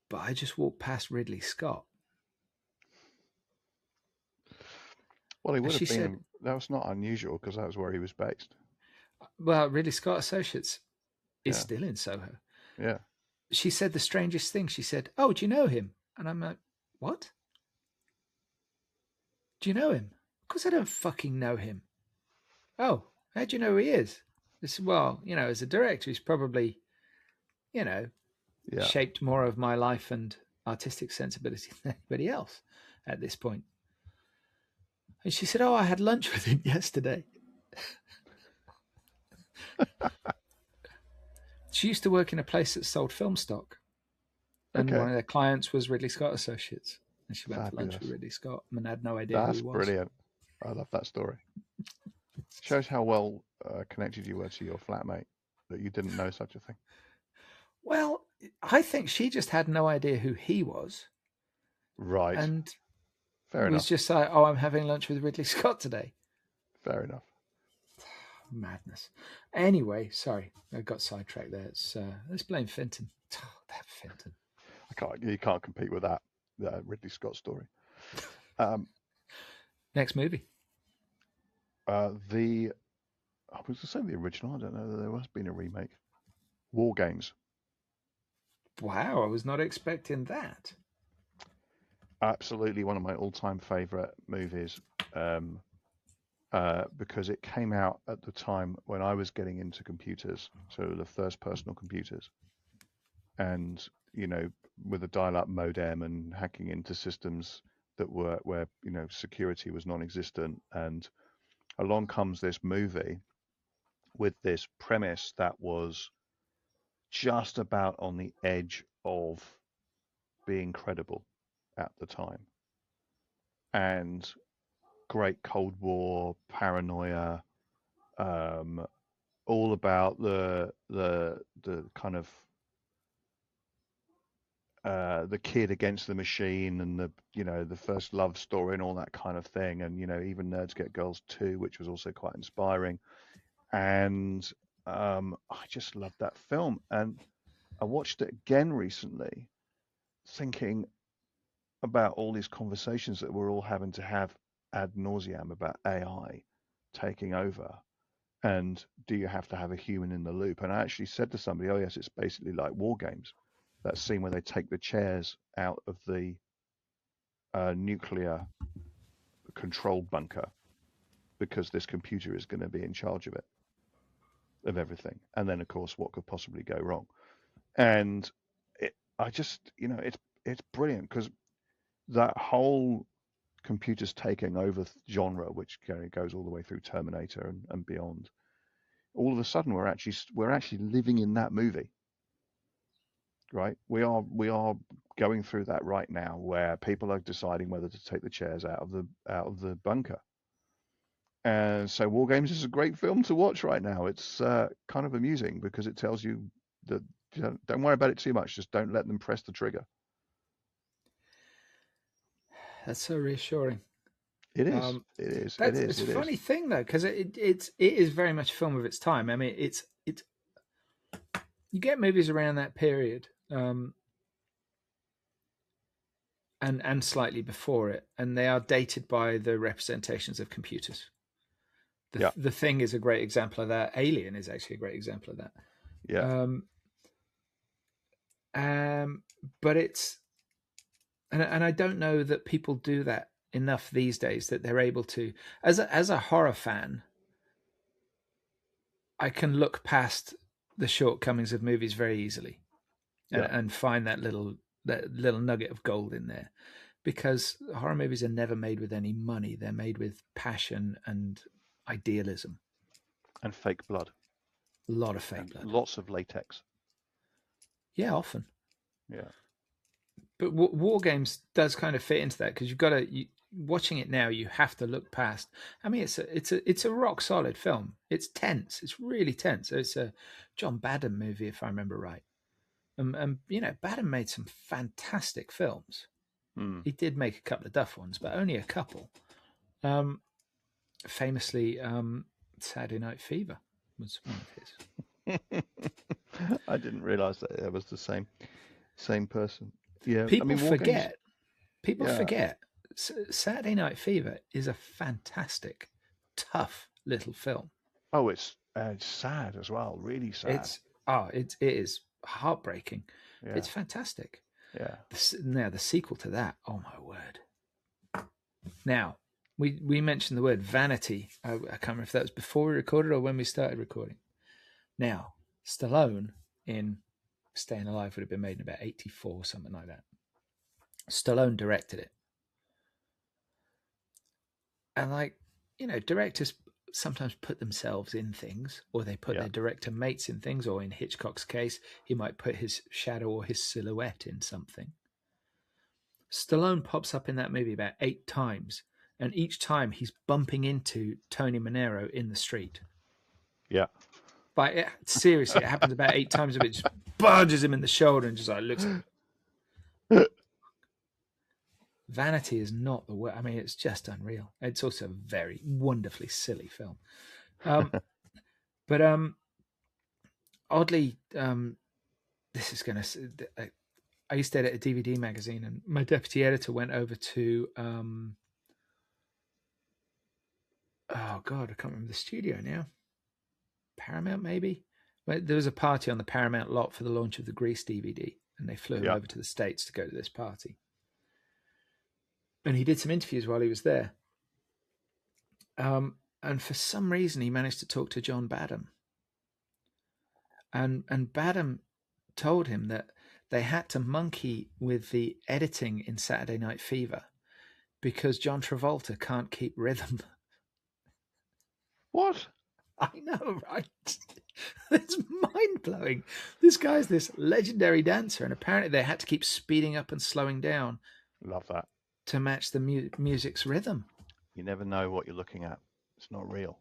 But I just walked past Ridley Scott." Well, he And would she have said, been. That was not unusual because that was where he was based. "Well, Ridley Scott Associates is Yeah. still in Soho." Yeah. She said the strangest thing. She said, "Oh, do you know him?" And I'm like, "What? Do you know him?" Of course I don't fucking know him. "Oh, how do you know who he is?" I said, "Well, as a director, he's probably, you know, Yeah. shaped more of my life and artistic sensibility than anybody else at this point." And she said, "Oh, I had lunch with him yesterday." She used to work in a place that sold film stock, and one Okay. of their clients was Ridley Scott Associates. And she went for lunch with Fabulous. Ridley Scott and had no idea who he That's was. brilliant. I love that story. Shows how well connected you were to your flatmate that you didn't know such a thing. Well, I think she just had no idea who he was, Right. and Fair was enough. just like, "Oh, I'm having lunch with Ridley Scott today." Fair enough. Madness. Anyway, sorry, I got sidetracked there. Let's blame Fenton. Oh, that Fenton. You can't compete with that Ridley Scott story. Um, Next movie. the I was going to say the original. I don't know. There has been a remake. War Games. Wow, I was not expecting that. Absolutely one of my all-time favorite movies. Um, because it came out at the time when I was getting into computers, so the first personal computers, and with a dial-up modem and hacking into systems that were where security was non-existent, and along comes this movie with this premise that was just about on the edge of being credible at the time, and great Cold War paranoia, um, all about the kind of the kid against the machine, and the first love story and all that kind of thing, and even Nerds Get Girls too, which was also quite inspiring. And I just loved that film, and I watched it again recently, thinking about all these conversations that we're all having to have ad nauseam about AI taking over. And do you have to have a human in the loop? And I actually said to somebody, "Oh yes, it's basically like war games." that scene where they take the chairs out of the nuclear controlled bunker because this computer is going to be in charge of it, of everything. And then, of course, what could possibly go wrong? And I just, it's brilliant because that whole computers taking over genre, which goes all the way through Terminator and beyond. All of a sudden, we're actually living in that movie, right? We are going through that right now, where people are deciding whether to take the chairs out of the bunker. And so, War Games is a great film to watch right now. It's kind of amusing because it tells you that don't worry about it too much. Just don't let them press the trigger. That's so reassuring. It is. It is. It That's is. it's a It is. funny thing though, because it is very much a film of its time. I mean, it's you get movies around that period, and slightly before it, and they are dated by the representations of computers. Yeah. The Thing is a great example of that. Alien is actually a great example of that. Yeah. But it's and I don't know that people do that enough these days, that they're able to, as a horror fan, I can look past the shortcomings of movies very easily and find that little nugget of gold in there, because horror movies are never made with any money. They're made with passion and idealism. And fake blood. A lot of fake blood. Lots of latex. Yeah, often. Yeah. But War Games does kind of fit into that, because you've got to, watching it now, you have to look past. I mean, it's a rock solid film. It's tense. It's really tense. It's a John Badham movie, if I remember right. And Badham made some fantastic films. He did make a couple of duff ones, but only a couple. Famously, Saturday Night Fever was one of his. I didn't realize that it was the same person. Yeah, People forget. Yeah. Saturday Night Fever is a fantastic, tough little film. Oh, it's sad as well. Really sad. It is heartbreaking. Yeah. It's fantastic. Yeah. Now the sequel to that, oh my word! Now we mentioned the word vanity. I can't remember if that was before we recorded or when we started recording. Now Stallone in Staying Alive would have been made in about 1984, something like that. Stallone directed it. And directors sometimes put themselves in things, or they put their director mates in things, or in Hitchcock's case, he might put his shadow or his silhouette in something. Stallone pops up in that movie about 8 times, and each time he's bumping into Tony Manero in the street. Yeah. But seriously, it happens about 8 times. Of it just barges him in the shoulder and just looks at him. Vanity is not the word. I mean, it's just unreal. It's also a very wonderfully silly film. But oddly, this is going to... I used to edit a DVD magazine, and my deputy editor went over to... oh, God, I can't remember the studio now. Paramount, maybe? There was a party on the Paramount lot for the launch of the Grease DVD, and they flew him over to the States to go to this party. And he did some interviews while he was there. And for some reason, he managed to talk to John Badham. And Badham told him that they had to monkey with the editing in Saturday Night Fever because John Travolta can't keep rhythm. What? I know, right? It's mind-blowing. This guy's this legendary dancer, and apparently they had to keep speeding up and slowing down. Love that. To match the music's rhythm. You never know what you're looking at. It's not real.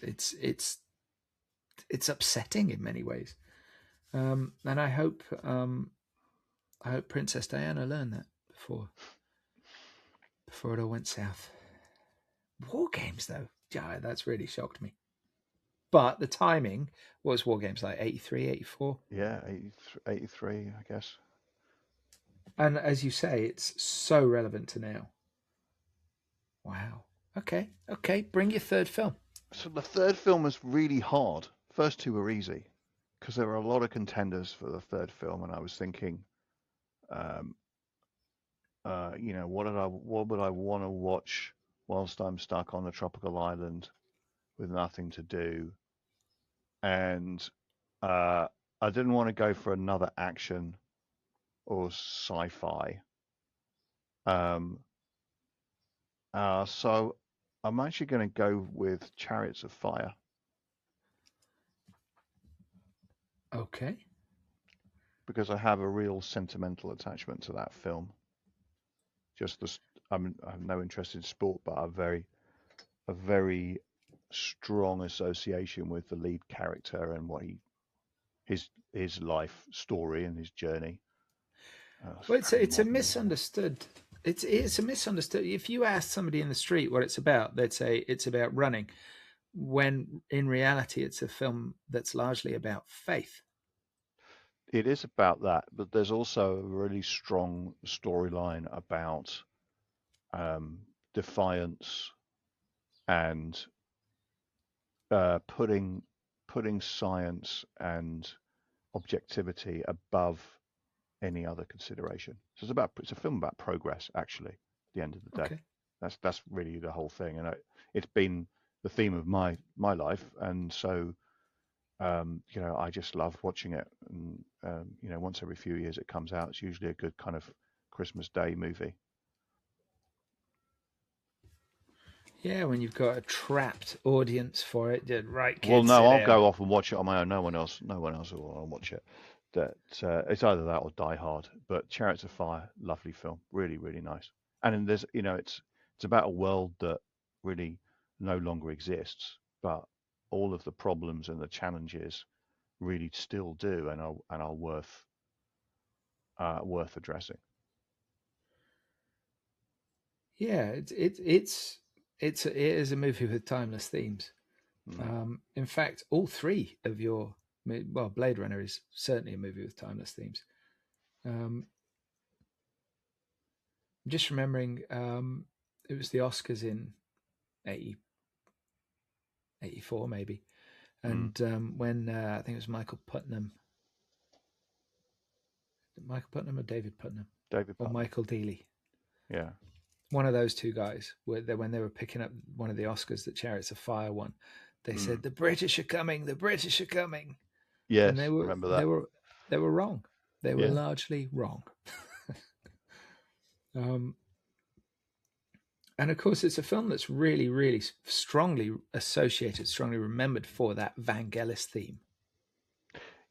It's upsetting in many ways, and I hope Princess Diana learned that before it all went south. War Games, though, yeah, that's really shocked me. But the timing was War Games like 83, 84? Yeah, 83, I guess. And as you say, it's so relevant to now. Wow. Okay. Bring your third film. So the third film was really hard. First two were easy. because there were a lot of contenders for the third film, and I was thinking, um, what would I want to watch whilst I'm stuck on a tropical island with nothing to do? And uh, I didn't want to go for another action or sci-fi. Um, so I'm actually going to go with Chariots of Fire Okay. because I have a real sentimental attachment to that film. Just the, I have no interest in sport, but a very strong association with the lead character and what his life story and his journey. It's Well, very it's a modern, isn't it? misunderstood. It's a misunderstood. If you ask somebody in the street what it's about, they'd say it's about running. When in reality, it's a film that's largely about faith. It is about that, but there's also a really strong storyline about defiance and putting science and objectivity above any other consideration. So it's a film about progress, actually. At the end of the day, Okay. that's really the whole thing, and it's been the theme of my life, and so I just love watching it. And once every few years it comes out. It's usually a good kind of Christmas Day movie. Yeah, when you've got a trapped audience for it, right, Well, kids, no, sit I'll down. go off and watch it on my own. No one else will watch it. That it's either that or Die Hard. But Chariots of Fire, lovely film, really, really nice. And then it's about a world that really no longer exists, but all of the problems and the challenges really still do, and are worth addressing. Yeah, it is a movie with timeless themes. Mm. In fact, all three of your well, Blade Runner is certainly a movie with timeless themes. Um, I'm just remembering it was the Oscars in 80, 84 maybe, Mm. and when I think it was Michael Putnam or David Putnam David or Putnam. Michael Dealey. Yeah. One of those two guys, when they were picking up one of the Oscars that Chariots of Fire won, they Mm. said the British are coming, the British are coming, and Yes, they I were remember they that. were they were wrong. They were Yeah. largely wrong. um, and of course, it's a film that's really, really strongly associated, strongly remembered for that Vangelis theme.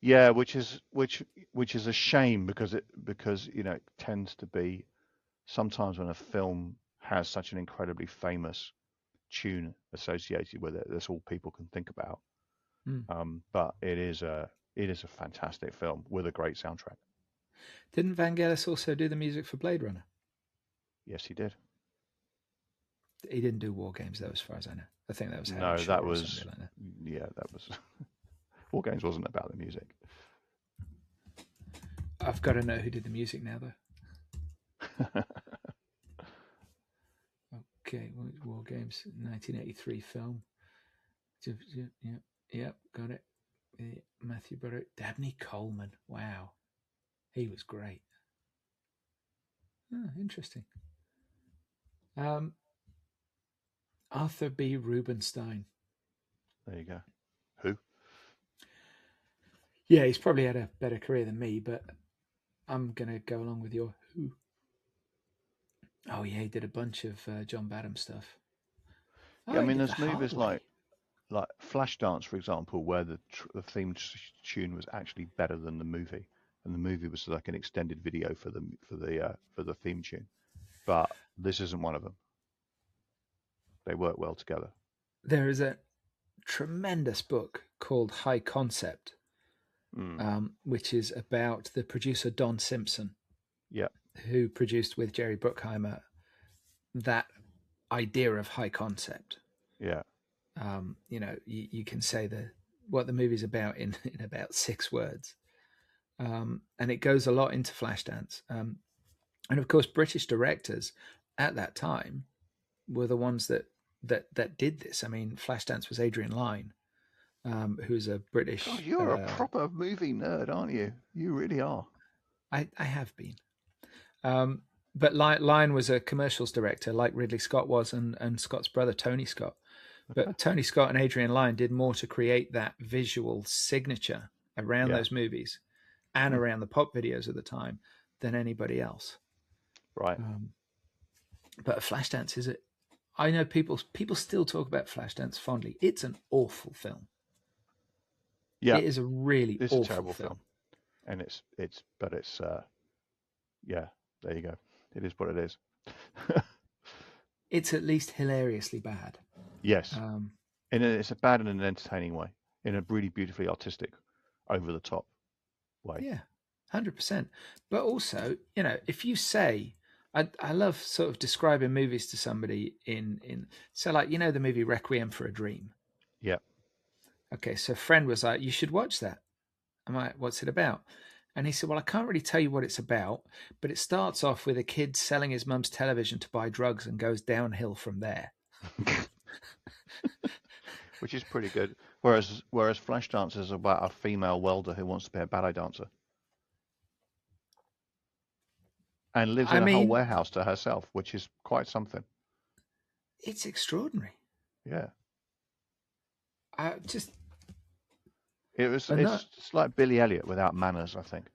Yeah, which is a shame because it tends to be sometimes when a film has such an incredibly famous tune associated with it, that's all people can think about. Mm. But it is a fantastic film with a great soundtrack. Didn't Vangelis also do the music for Blade Runner? Yes, he did. He didn't do War Games, though, as far as I know. I think that was Howard No, Shore that or was somebody like that. yeah, that was War Games wasn't about the music. I've got to know who did the music now, though. Okay, War Games, 1983 film. Yep, yep, got it. Matthew Broderick, Dabney Coleman. Wow, he was great. Oh, interesting. Um, Arthur B. Rubinstein. There you go. Who? Yeah, he's probably had a better career than me, but I'm gonna go along with your who. Oh yeah, he did a bunch of John Badham stuff. Yeah, Oh, I he mean, did the there's movies Heartley. like Flashdance, for example, where the theme tune was actually better than the movie, and the movie was like an extended video for the theme tune. But this isn't one of them. They work well together. There is a tremendous book called High Concept, Mm. which is about the producer Don Simpson, Yeah, who produced with Jerry Bruckheimer that idea of high concept. yeah, You can say what the movie's about in about 6 words, and it goes a lot into Flashdance. And of course, British directors at that time were the ones that did this. I mean, Flashdance was Adrian Lyne, who's a God, British. you're a proper movie nerd, aren't you? You really are. I have been. Um, but Lion was a commercials director, like Ridley Scott was, and Scott's brother Tony Scott. Okay. But Tony Scott and Adrian Lyne did more to create that visual signature around Yeah. those movies and Hmm. around the pop videos at the time than anybody else. Right. Um, but Flashdance is it? I know people still talk about Flashdance fondly. It's an awful film. Yeah. It is a really It's a awful terrible film, film. and it's yeah. There you go. It is what it is. It's at least hilariously bad. Yes, Um, it's a bad in an entertaining way, in a really beautifully artistic, over the top way. yeah, 100%. But also, if you say, I love sort of describing movies to somebody in so like the movie Requiem for a Dream. Yeah. Okay, so a friend was like, you should watch that. I'm like, what's it about? And he said, well, I can't really tell you what it's about, but it starts off with a kid selling his mum's television to buy drugs and goes downhill from there. Which is pretty good. Whereas Flashdance is about a female welder who wants to be a ballet dancer and lives I in a whole mean, warehouse to herself, which is quite something. it's extraordinary. Yeah. I just, It's not, just like Billy Elliot without manners, I think.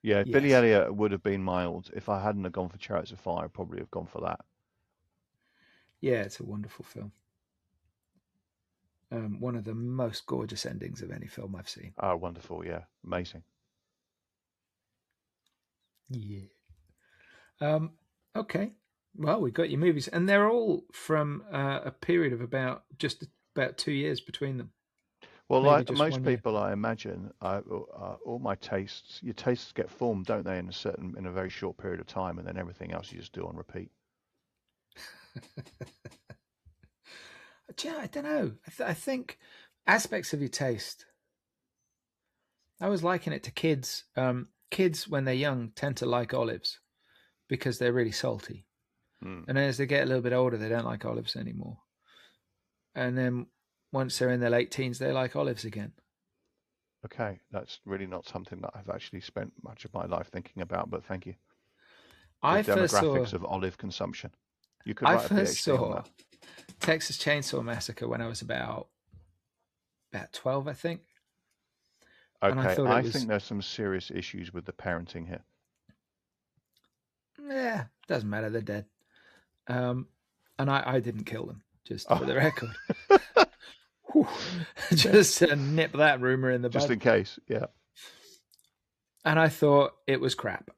Yeah, Billy yes. Elliot would have been mild. If I hadn't have gone for Chariots of Fire, I'd probably have gone for that. Yeah, it's a wonderful film. One of the most gorgeous endings of any film I've seen. Oh, wonderful. Yeah. Amazing. Yeah. Okay. Well, we got your movies, and they're all from a period of just about 2 years between them. Well, Maybe like just most 1 year. people, I imagine, all my tastes, your tastes get formed, don't they, in a very short period of time, and then everything else you just do on repeat. Yeah, I don't know. I think aspects of your taste. I was liking it to kids. Kids, when they're young, tend to like olives because they're really salty. Hmm. And as they get a little bit older, they don't like olives anymore. And then once they're in their late teens, they like olives again. Okay, that's really not something that I've actually spent much of my life thinking about, but thank you. The I first saw demographics of olive consumption. You could I write a first PhD on saw that. Texas Chainsaw Massacre when I was about 12, I think. And I Okay, thought it I was, think there's some serious issues with the parenting here. doesn't matter, they're dead. Um, and I didn't kill them, just for the Oh, record. Whew. Just to nip that rumor in the just bud. in case. Yeah. And I thought it was crap.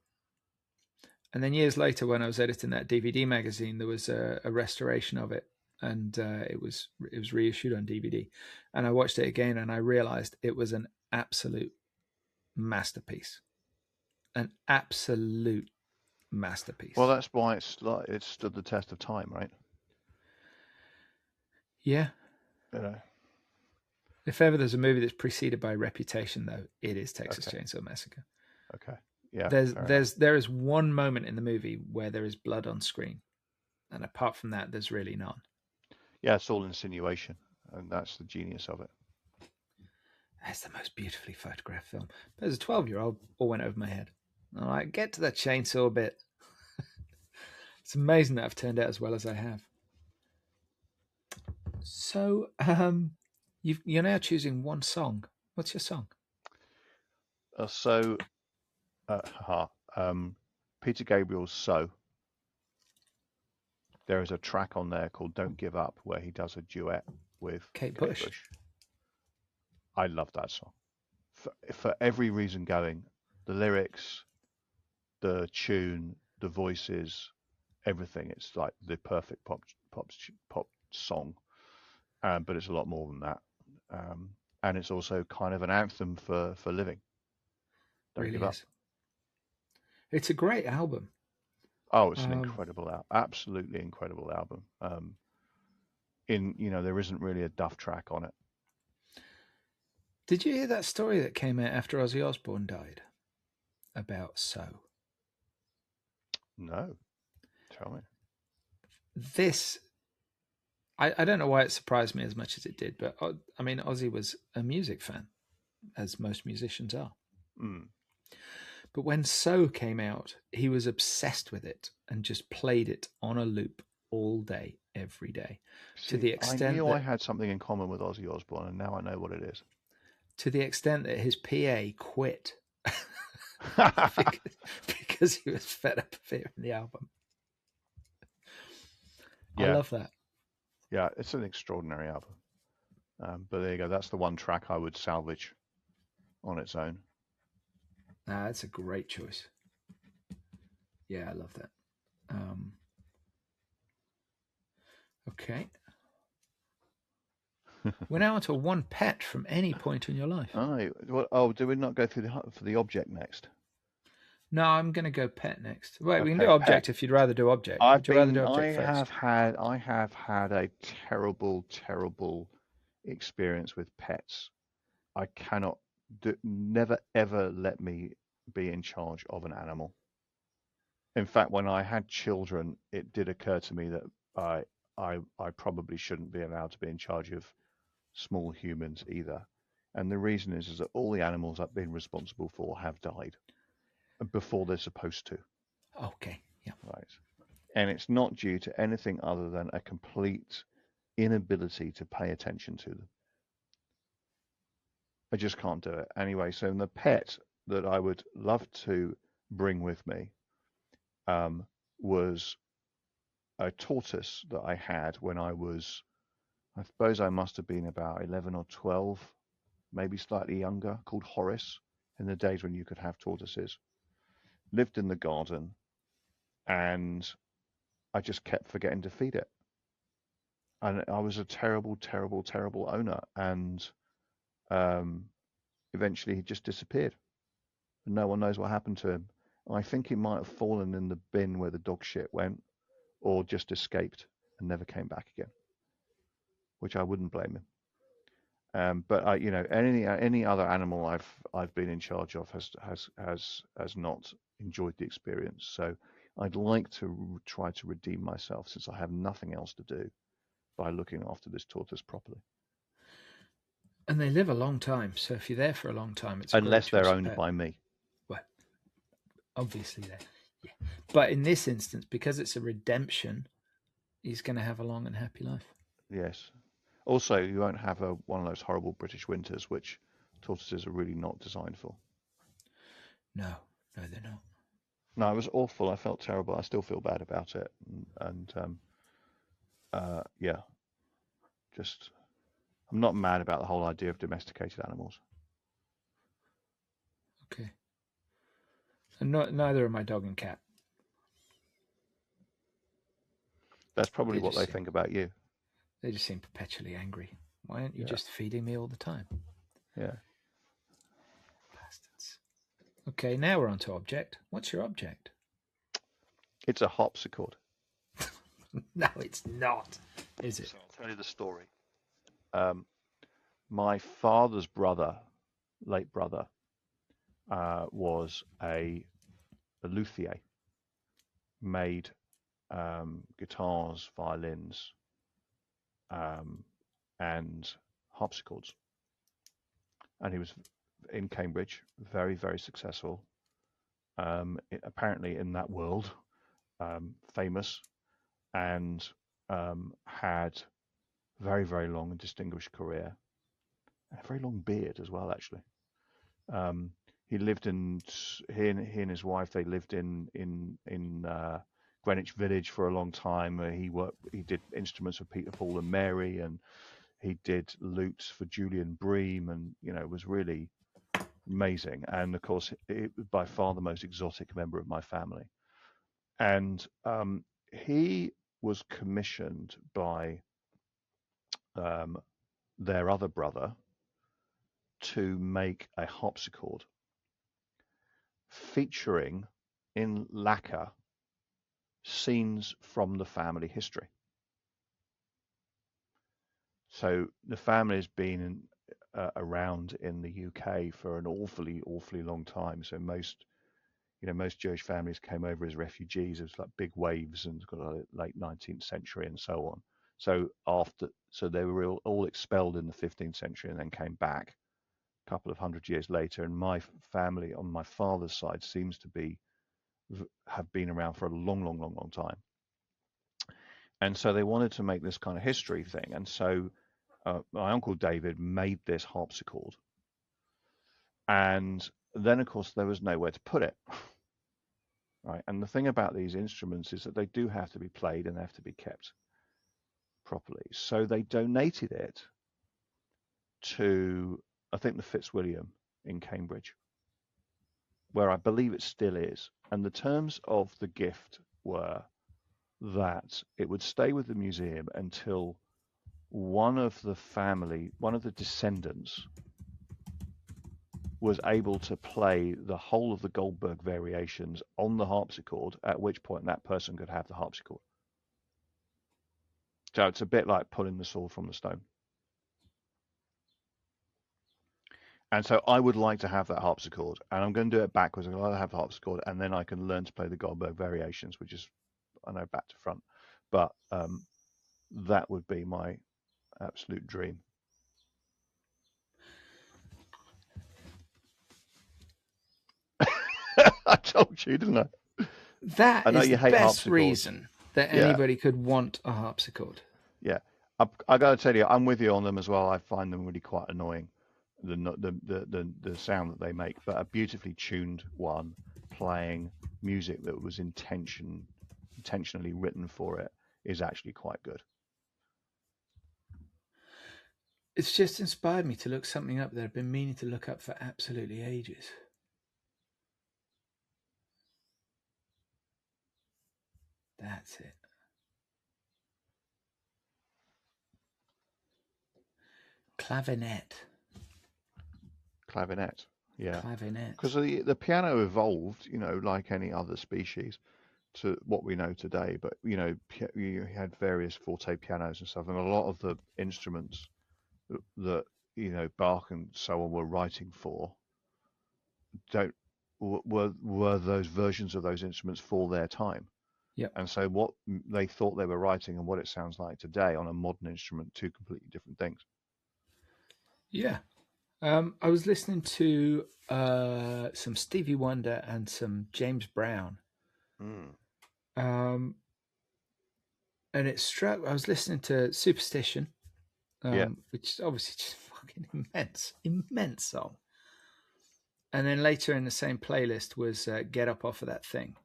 And then years later, when I was editing that DVD magazine, there was a restoration of it, and it was reissued on DVD. And I watched it again, and I realized it was an absolute masterpiece, an absolute Well, masterpiece. that's why it stood the test of time, right? Yeah. You know. If ever there's a movie that's preceded by Reputation, though, it is Texas Okay. Chainsaw Massacre. Okay. Yeah. There's Fair enough. there's there is one moment in the movie where there is blood on screen, and apart from that, there's really none. Yeah, it's all insinuation, and that's the genius of it. That's the most beautifully photographed film. But as a 12-year-old, all went over my head. I'm like, get to the chainsaw bit. It's amazing that I've turned out as well as I have. So, you're now choosing one song. What's your song? So, haha, Peter Gabriel's "So." There is a track on there called "Don't Give Up" where he does a duet with Kate Kate Bush. Bush. I love that song for every reason going. The lyrics, the tune, the voices, everything. It's like the perfect pop song, but it's a lot more than that. And it's also kind of an anthem for living. Don't Really give up. is. It's a great album. Oh, it's an Um, incredible absolutely incredible album. There isn't really a duff track on it. did you hear that story that came out after Ozzy Osbourne died about So? No, tell me. This I don't know why it surprised me as much as it did, but I mean, Ozzy was a music fan, as most musicians are. Mm. But when So came out, he was obsessed with it and just played it on a loop all day, every day, to See, the I extent knew I that had something in common with Ozzy Osbourne, and now I know what it is. his PA quit because he was fed up of hearing the album. I Yeah, love that. yeah, it's an extraordinary album. But there you go. That's the one track I would salvage on its own. That's a great choice. Yeah, I love that. Okay. We're now on to one pet from any point in your life. Oh, do we not go through for the object next? No, I'm going to go pet next. Wait, we can do Okay, pet. object if you'd rather do object. Would you rather do object first? I have had a terrible, terrible experience with pets. I cannot never ever let me be in charge of an animal. In fact, when I had children, it did occur to me that I probably shouldn't be allowed to be in charge of small humans either. And the reason is that all the animals I've been responsible for have died before they're supposed to, Okay. Yeah. right? And it's not due to anything other than a complete inability to pay attention to them. I just can't do it. Anyway, so the pet that I would love to bring with me was a tortoise that I had when I suppose I must have been about 11 or 12, maybe slightly younger, called Horace, in the days when you could have tortoises. Lived in the garden, and I just kept forgetting to feed it. And I was a terrible, terrible, terrible owner. And um, eventually he just disappeared. And no one knows what happened to him. I think he might have fallen in the bin where the dog shit went, or just escaped and never came back again, which I wouldn't blame him. But any other animal I've been in charge of has not enjoyed the experience. So I'd like to try to redeem myself, since I have nothing else to do, by looking after this tortoise properly. And they live a long time. So if you're there for a long time, it's a great Unless they're choice of owned pet. by me. Well, obviously there. Yeah. But in this instance, because it's a redemption, he's going to have a long and happy life. Yes. Also, you won't have one of those horrible British winters, which tortoises are really not designed for. No, they're not. No, it was awful. I felt terrible. I still feel bad about it. And yeah, just I'm not mad about the whole idea of domesticated animals. Okay. And neither are my dog and cat. That's probably They what just they seem, think about you. they just seem perpetually angry. Why aren't you Yeah, just feeding me all the time? yeah. Bastards. Okay, now we're on to object. What's your object? It's a harpsichord. No, it's not. Is it? So I'll tell you the story. My father's brother, late brother, was a luthier, made guitars, violins, and harpsichords. And he was in Cambridge, very, very successful. Apparently in that world, famous, and had very, very long and distinguished career, and a very long beard as well, actually. He lived in he and his wife. They lived in Greenwich Village for a long time. He did instruments for Peter, Paul, and Mary, and he did lutes for Julian Bream, and it was really amazing. And of course, it was by far the most exotic member of my family. And he was commissioned by their other brother to make a harpsichord featuring in lacquer scenes from the family history. So the family has been around in the UK for an awfully, awfully long time. So most Jewish families came over as refugees. It was like big waves, and got a late 19th century and so on. So they were all expelled in the 15th century and then came back a couple of hundred years later. And my family on my father's side seems to have been around for a long, long, long, long time. And so they wanted to make this kind of history thing. And so my uncle David made this harpsichord. And then, of course, there was nowhere to put it. Right. And the thing about these instruments is that they do have to be played and they have to be kept properly. So they donated it to, I think, the Fitzwilliam in Cambridge, where I believe it still is. And the terms of the gift were that it would stay with the museum until one of the descendants was able to play the whole of the Goldberg variations on the harpsichord, at which point that person could have the harpsichord. So it's a bit like pulling the sword from the stone. And so I would like to have that harpsichord, and I'm going to do it backwards. I'm going to have the harpsichord, and then I can learn to play the Goldberg variations, which is, I know, back to front. But that would be my absolute dream. I told you, didn't I? That I know is you the hate best harpsichords. reason that Yeah. anybody could want a harpsichord. Yeah, I got to tell you, I'm with you on them as well. I find them really quite annoying, the sound that they make. But a beautifully tuned one playing music that was intentionally written for it is actually quite good. It's just inspired me to look something up that I've been meaning to look up for absolutely ages. That's it. Clavinet. Clavinet, yeah. Clavinet. Because the piano evolved, like any other species, to what we know today. But you had various forte pianos and stuff, and a lot of the instruments that Bach and so on were writing for don't were those versions of those instruments for their time. Yep. And so what they thought they were writing and what it sounds like today on a modern instrument, two completely different things. Yeah. I was listening to some Stevie Wonder and some James Brown. And it struck. I was listening to Superstition, Yeah. which is obviously just fucking immense song. And then later in the same playlist was Get Up Off of That Thing.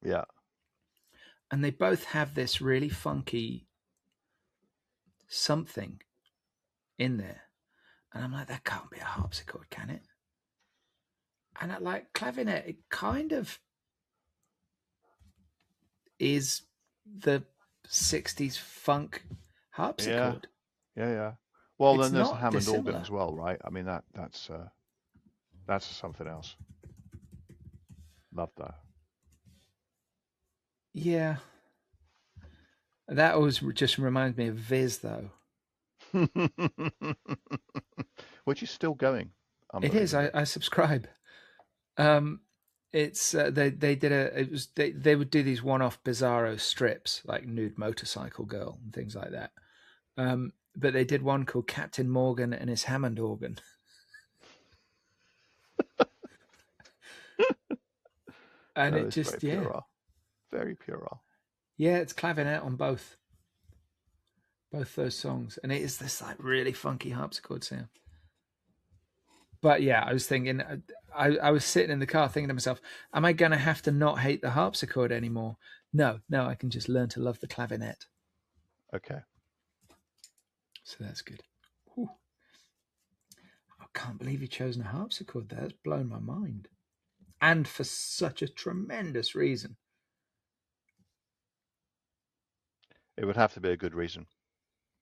Yeah. And they both have this really funky something in there. And I'm like, that can't be a harpsichord, can it? And I like clavinet, it kind of is the 60s funk harpsichord. Yeah. Well, It's then there's the not Hammond dissimilar. organ as well, right? I mean, that's something else. Love that. Yeah. That always just reminds me of Viz, though. Which is still going. It is. I subscribe. It's they did they would do these one-off bizarro strips like Nude Motorcycle Girl and things like that. But they did one called Captain Morgan and his Hammond organ. And that it is just very puerile. Very puerile. Yeah, it's clavinet on both those songs, and it is this like really funky harpsichord sound. But yeah, I was thinking, I was sitting in the car thinking to myself, am I going to have to not hate the harpsichord anymore? No, I can just learn to love the clavinet. Okay. So that's good. Whew. I can't believe you've chosen a harpsichord there. That's blown my mind. And for such a tremendous reason. It would have to be a good reason.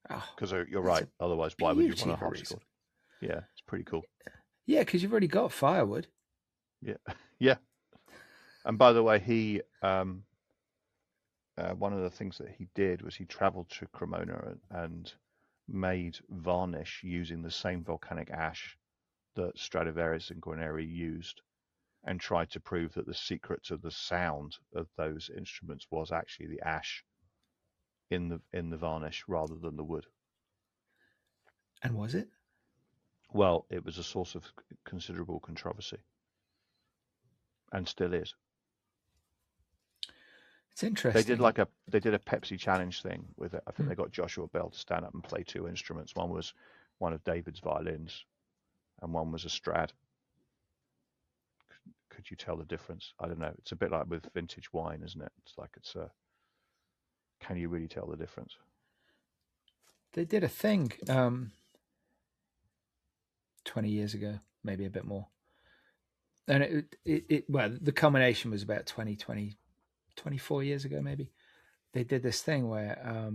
Because you're right. Otherwise, why would you want a harpsichord? Yeah, it's pretty cool. Yeah, because you've already got firewood. Yeah. And by the way, he one of the things that he did was he traveled to Cremona and made varnish using the same volcanic ash that Stradivarius and Guarneri used, and tried to prove that the secret to the sound of those instruments was actually the ash in the varnish rather than the wood. And was it? Well, it was a source of considerable controversy, and still is. It's interesting. They did a Pepsi challenge thing with it. I think they got Joshua Bell to stand up and play two instruments. One was one of David's violins, and one was a Strad. Could you tell the difference? I don't know. It's a bit like with vintage wine, isn't it? It's like can you really tell the difference? They did a thing 20 years ago, maybe a bit more. And well, the culmination was about 24 years ago, maybe. They did this thing where,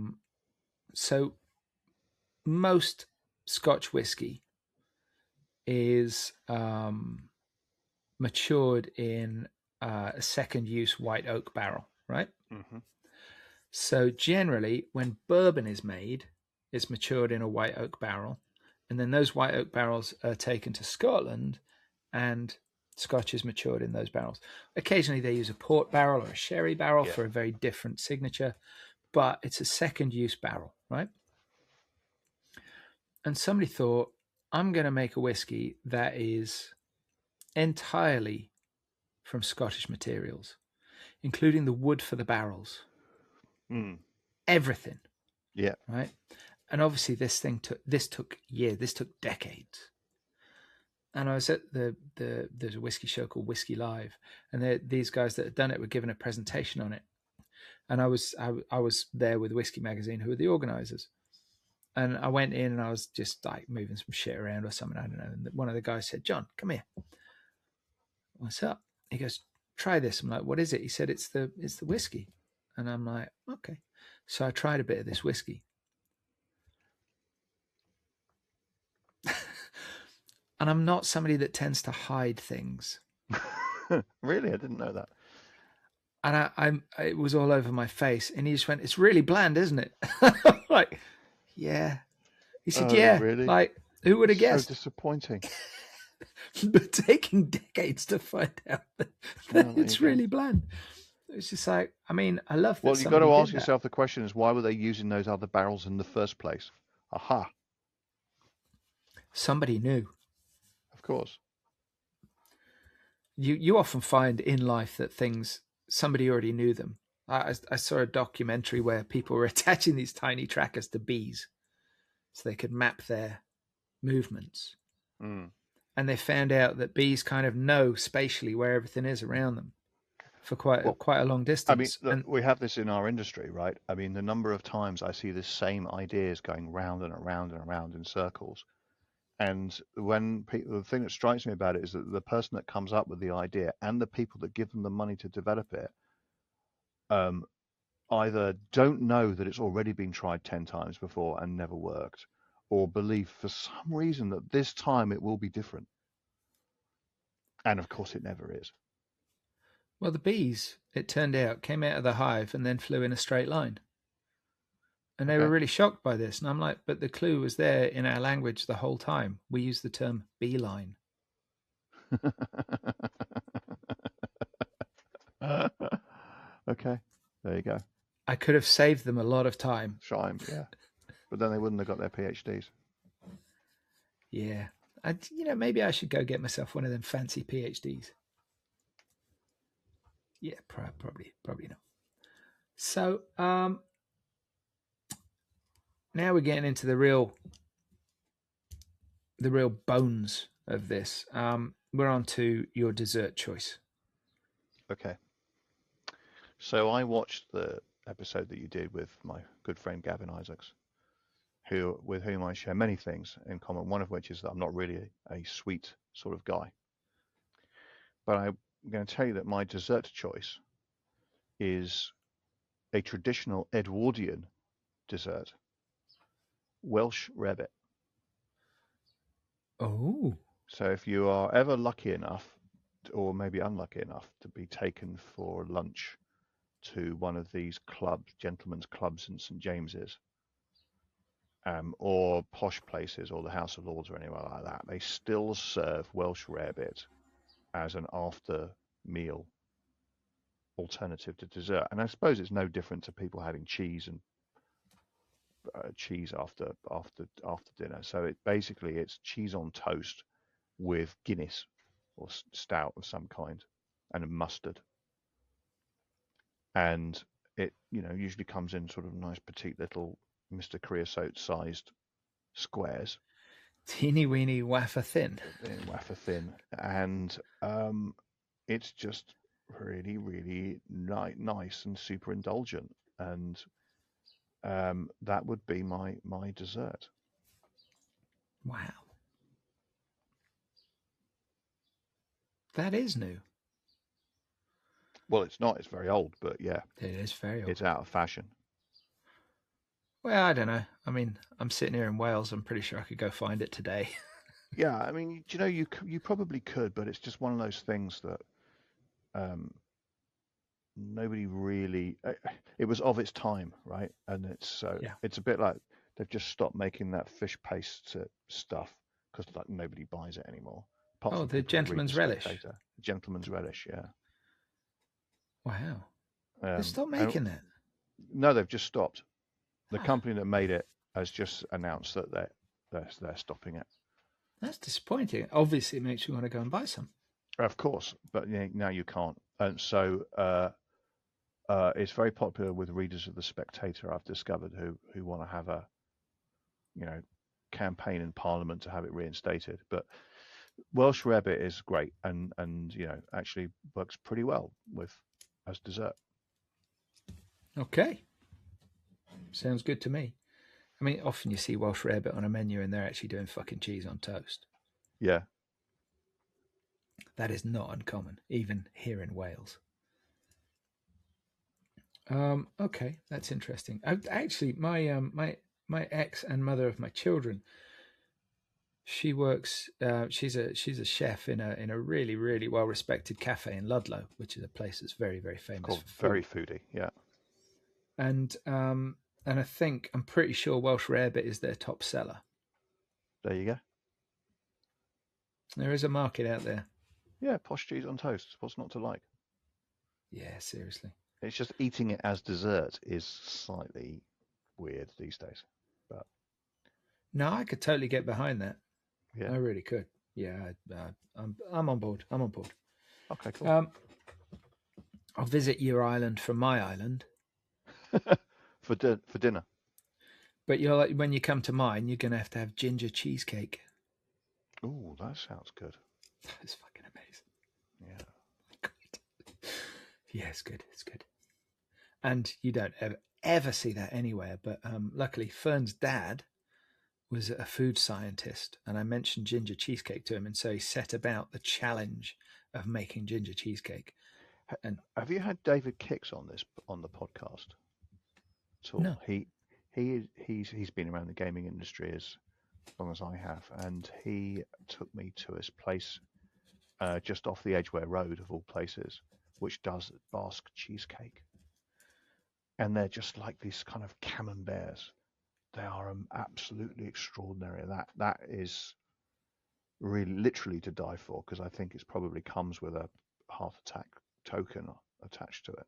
so most Scotch whiskey is matured in a second use white oak barrel, right? Mm-hmm. So generally, when bourbon is made, it's matured in a white oak barrel. And then those white oak barrels are taken to Scotland and Scotch is matured in those barrels. Occasionally they use a port barrel or a sherry barrel for a very different signature, but it's a second use barrel, right? And somebody thought, I'm going to make a whiskey that is entirely from Scottish materials, including the wood for the barrels. Everything. Yeah. Right. And obviously this took years, this took decades. And I was at there's a whiskey show called Whiskey Live, and these guys that had done it were given a presentation on it. And I was there with Whiskey Magazine, who were the organizers. And I went in and I was just like moving some shit around or something, I don't know. And one of the guys said, John, come here. What's up? He goes, try this. I'm like, what is it? He said, it's the whiskey. And I'm like, okay. So I tried a bit of this whiskey. And I'm not somebody that tends to hide things. Really? I didn't know that. And it was all over my face. And he just went, it's really bland, isn't it? I'm like, yeah. He said, yeah. Really? Like, who would have guessed? So disappointing. But taking decades to find out that it's really bland. It's just like, I mean, I love that. Well, you've got to ask yourself the question is, why were they using those other barrels in the first place? Aha. Somebody knew. Of course. You often find in life that things, somebody already knew them. I saw a documentary where people were attaching these tiny trackers to bees so they could map their movements. And they found out that bees kind of know spatially where everything is around them for quite a long distance. I mean, look, we have this in our industry, right? I mean, the number of times I see the same ideas going round and around and around in circles. And when the thing that strikes me about it is that the person that comes up with the idea and the people that give them the money to develop it either don't know that it's already been tried 10 times before and never worked, or believe for some reason that this time it will be different. And of course it never is. Well, the bees, it turned out, came out of the hive and then flew in a straight line. And they were really shocked by this. And I'm like, but the clue was there in our language the whole time. We use the term beeline. Okay, there you go. I could have saved them a lot of time. Yeah. But then they wouldn't have got their PhDs. Yeah. Maybe I should go get myself one of them fancy PhDs. Yeah, probably not. So, now we're getting into the real bones of this. We're on to your dessert choice. Okay. So I watched the episode that you did with my good friend Gavin Isaacs, with whom I share many things in common, one of which is that I'm not really a sweet sort of guy. But I'm going to tell you that my dessert choice is a traditional Edwardian dessert, Welsh rarebit. Oh. So if you are ever lucky enough, or maybe unlucky enough, to be taken for lunch to one of these clubs, gentlemen's clubs in St James's, or posh places, or the House of Lords, or anywhere like that, they still serve Welsh rarebit as an after meal alternative to dessert. And I suppose it's no different to people having cheese and cheese after dinner. So it's cheese on toast with Guinness or stout of some kind and a mustard. And it usually comes in sort of nice petite little Mr. Creosote sized squares, Teeny weeny wafer thin. wafer thin, and it's just really really nice and super indulgent, and that would be my dessert. Wow. That is new. Well, it's not. It's very old, but yeah, It is very old. it's out of fashion. Well, I don't know. I mean, I'm sitting here in Wales. I'm pretty sure I could go find it today. Yeah, I mean, you probably could, but it's just one of those things that um, nobody really. It was of its time, right? And Yeah. it's a bit like they've just stopped making that fish paste stuff because like nobody buys it anymore, apart Oh, from the people who read the gentleman's relish. Spectator. Gentleman's relish, yeah. Wow. They stopped And making that. no, they've just stopped. The Ah, company that made it has just announced that they're stopping it. that's disappointing. Obviously, it makes you want to go and buy some. Of course, but now you can't. And so it's very popular with readers of the Spectator. I've discovered who want to have a you know campaign in Parliament to have it reinstated. But Welsh rarebit is great, and actually works pretty well with as dessert. Okay. Sounds good to me. I mean, often you see Welsh rarebit on a menu and they're actually doing fucking cheese on toast. Yeah, That is not uncommon, even here in Wales. Okay, that's interesting. Actually, my ex and mother of my children, she works. She's a chef in a really really well respected cafe in Ludlow, which is a place that's very very it's famous called for very food. foodie. Yeah, And I'm pretty sure Welsh rarebit is their top seller. there you go. There is a market out there. Yeah, posh cheese on toast. What's not to like? Yeah, seriously. It's just eating it as dessert is slightly weird these days. But No, I could totally get behind that. yeah, I really could. Yeah, I'm on board. I'm on board. okay, cool. Um, I'll visit your island from my island, For dinner. but you're like when you come to mine, you're gonna have to have ginger cheesecake. Oh, that sounds good. It's fucking amazing. Yeah. Yeah, it's good. It's good. And you don't ever see that anywhere. But luckily, Fern's dad was a food scientist, and I mentioned ginger cheesecake to him, and so he set about the challenge of making ginger cheesecake. And Have you had David Kicks on the podcast at all? no, He's been around the gaming industry as long as I have, and he took me to his place just off the Edgware Road of all places, which does Basque cheesecake, and they're just like these kind of camemberts. They are absolutely extraordinary. That is really literally to die for because I think it probably comes with a heart attack token attached to it.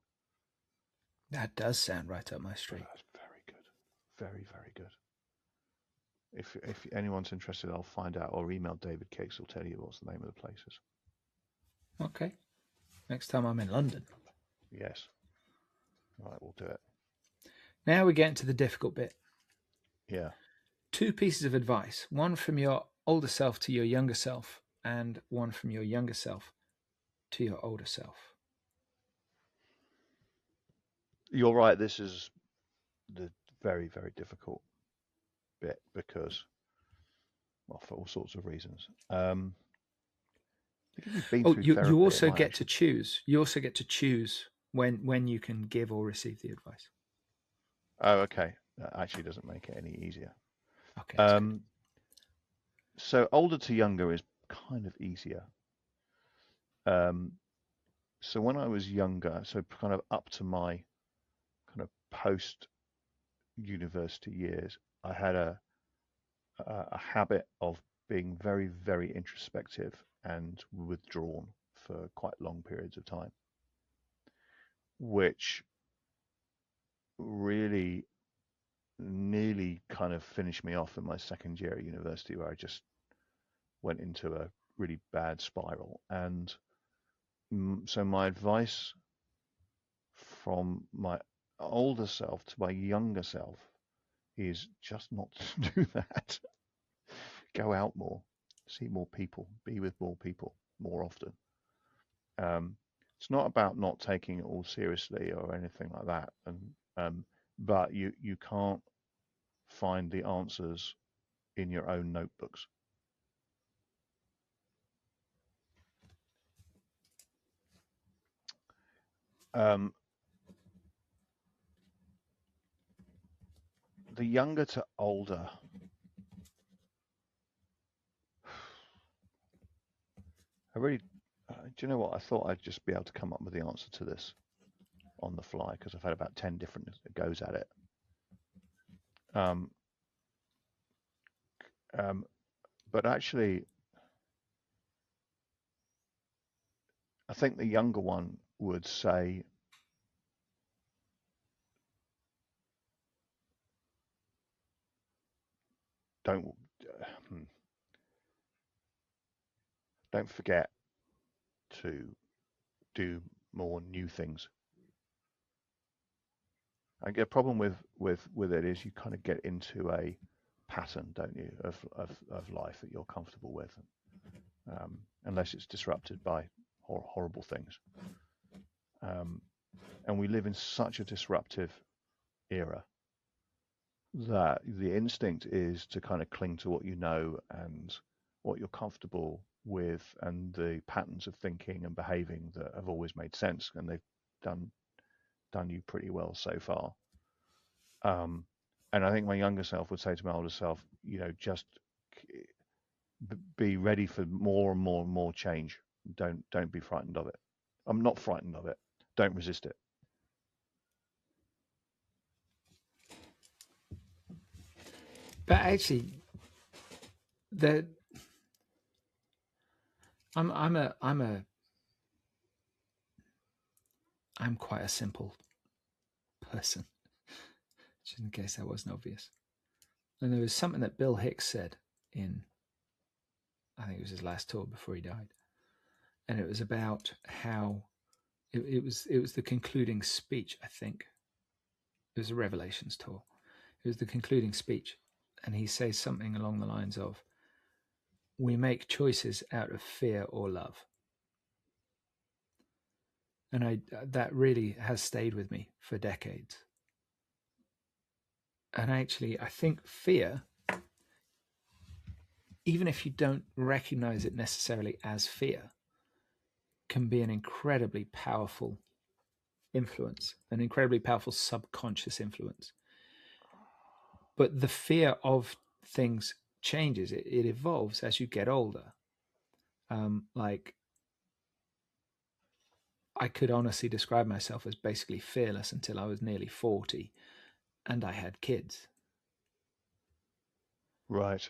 that does sound right up my But street. that's very good, very very good. If anyone's interested, I'll find out or email David Cakes. Will tell you what's the name of the places. Okay, next time I'm in London. Yes, right, we'll do it. Now we get into the difficult bit. Yeah, Two pieces of advice: one from your older self to your younger self, and one from your younger self to your older self. you're right. This is the very very difficult bit because, well, for all sorts of reasons. Because we've been Oh, through you therapy, it also might get to actually. choose. You also get to choose when you can give or receive the advice. Oh, okay. That actually doesn't make it any easier. Okay, that's good. Um, so older to younger is kind of easier. Um, so when I was younger, so kind of up to my kind of post university years, I had a habit of being very, very introspective and withdrawn for quite long periods of time, which really nearly kind of finished me off in my second year at university, where I just went into a really bad spiral. And so my advice from my older self to my younger self is just not to do that. Go out more, see more people, be with more people more often. Um, it's not about not taking it all seriously or anything like that, and but you can't find the answers in your own notebooks. Um, the younger to older, I really, do you know what? I thought I'd just be able to come up with the answer to this on the fly because I've had about 10 different goes at it. Um, um, but actually, I think the younger one would say, don't hmm, don't forget to do more new things. I get a problem with it is you kind of get into a pattern, don't you, of life that you're comfortable with, unless it's disrupted by horrible things. Um, and we live in such a disruptive era that the instinct is to kind of cling to what you know and what you're comfortable with and the patterns of thinking and behaving that have always made sense and they've done you pretty well so far. Um, and I think my younger self would say to my older self, just be ready for more and more and more change. Don't be frightened of it. I'm not frightened of it. Don't resist it. But actually, the I'm quite a simple person, just in case that wasn't obvious. And there was something that Bill Hicks said in, I think it was his last tour before he died, and it was about how it was the concluding speech. I think it was a Revelations tour. It was the concluding speech, and he says something along the lines of, "We make choices out of fear or love." And that really has stayed with me for decades. And actually, I think fear, even if you don't recognize it necessarily as fear, can be an incredibly powerful influence, an incredibly powerful subconscious influence. But the fear of things changes, it evolves as you get older. Like, I could honestly describe myself as basically fearless until I was nearly 40 and I had kids. Right.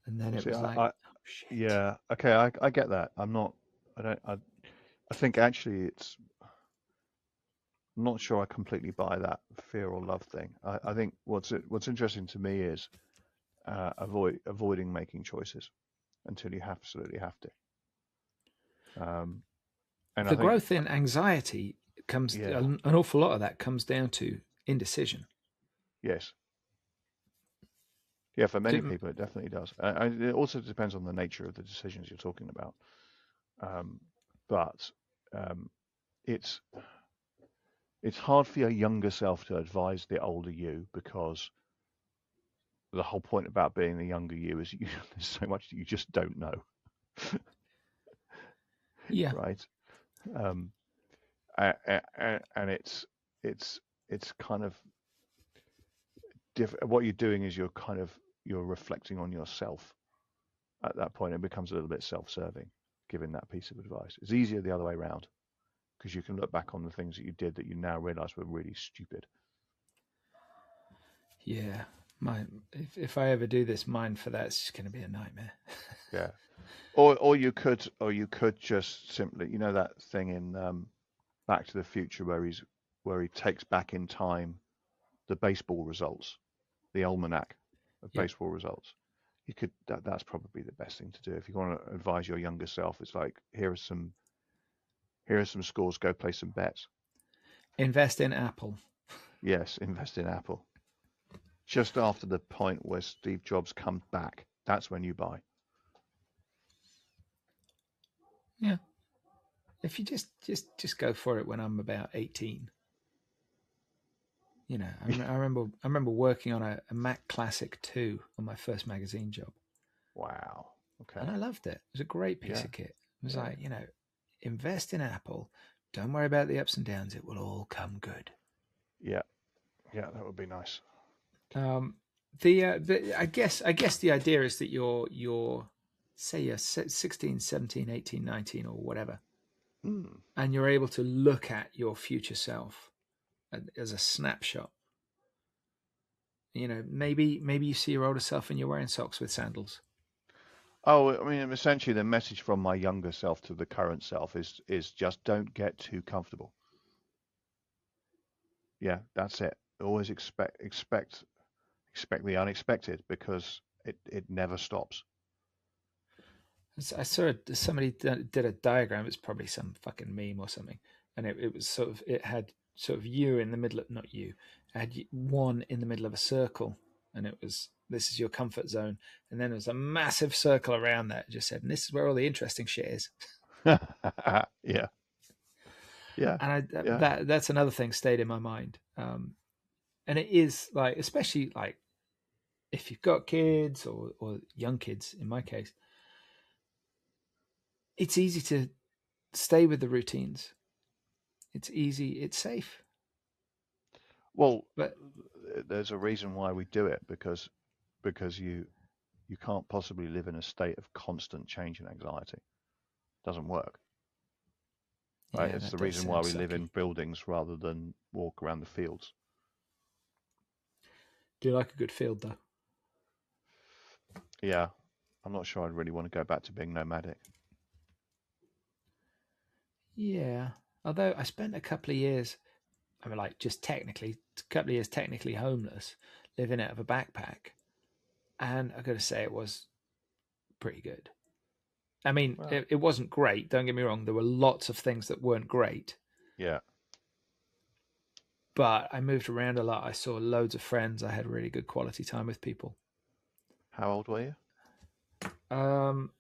And then it See, was like, oh, shit. yeah, okay, I get that. I'm not, I don't, I think actually I'm not sure I completely buy that fear or love thing. I think what's interesting to me is avoiding making choices until you absolutely have to. Um, and I The think, growth in anxiety comes, yeah, an awful lot of that comes down to indecision. yes, yeah, for many people it definitely does. It also depends on the nature of the decisions you're talking about. Um, but um, it's it's hard for your younger self to advise the older you because the whole point about being the younger you is there's so much that you just don't know, Yeah. right? Um, and it's kind of what you're doing is you're reflecting on yourself at that point. It becomes a little bit self-serving, giving that piece of advice. It's easier the other way around because you can look back on the things that you did that you now realize were really stupid. Yeah. If I ever do this, mine for that, it's just going to be a nightmare. Yeah. Or you could just simply, that thing in Back to the Future where he takes back in time the baseball results, the almanac of Yeah. baseball results. You could that's probably the best thing to do if you want to advise your younger self. It's like here are some scores. Go play some bets. Invest in Apple. Yes, invest in Apple. Just after the point where Steve Jobs comes back, that's when you buy. Yeah. If you just go for it when I'm about 18. You know, I remember working on a Mac Classic 2 on my first magazine job. Wow. And Okay. I loved it. It was a great piece Yeah. of kit. It was Yeah. like, you know, invest in Apple. Don't worry about the ups and downs. It will all come good. Yeah. Yeah. That would be nice. Um, I guess the idea is that you're say you're 16, 17, 18, 19 or whatever, Hmm. and you're able to look at your future self as a snapshot. You know, maybe you see your older self and you're wearing socks with sandals. Oh, I mean, essentially, the message from my younger self to the current self is just don't get too comfortable. Yeah, that's it. Always expect the unexpected because it never stops. I saw somebody did a diagram. It's probably some fucking meme or something, and it was sort of it had sort of you in the middle of not you, it had one in the middle of a circle, and it was this is your comfort zone, and then there was a massive circle around that. It just said, and this is where all the interesting shit is. Yeah, yeah, And yeah. that's another thing stayed in my mind. And it is like, especially like if you've got kids or young kids, in my case, it's easy to stay with the routines. It's easy, it's safe. Well, But there's a reason why we do it because you can't possibly live in a state of constant change and anxiety. Doesn't work, right? yeah, It's that the does reason why sound we live sucky. in buildings rather than walk around the fields. Do you like a good field though? Yeah, I'm not sure I'd really want to go back to being nomadic. Yeah. Although I spent a couple of years, I mean, like just technically, a couple of years technically homeless, living out of a backpack. And I got to say, it was pretty good. I mean, Well, it wasn't great. Don't get me wrong. There were lots of things that weren't great, yeah. but I moved around a lot. I saw loads of friends. I had really good quality time with people. How old were you? Um,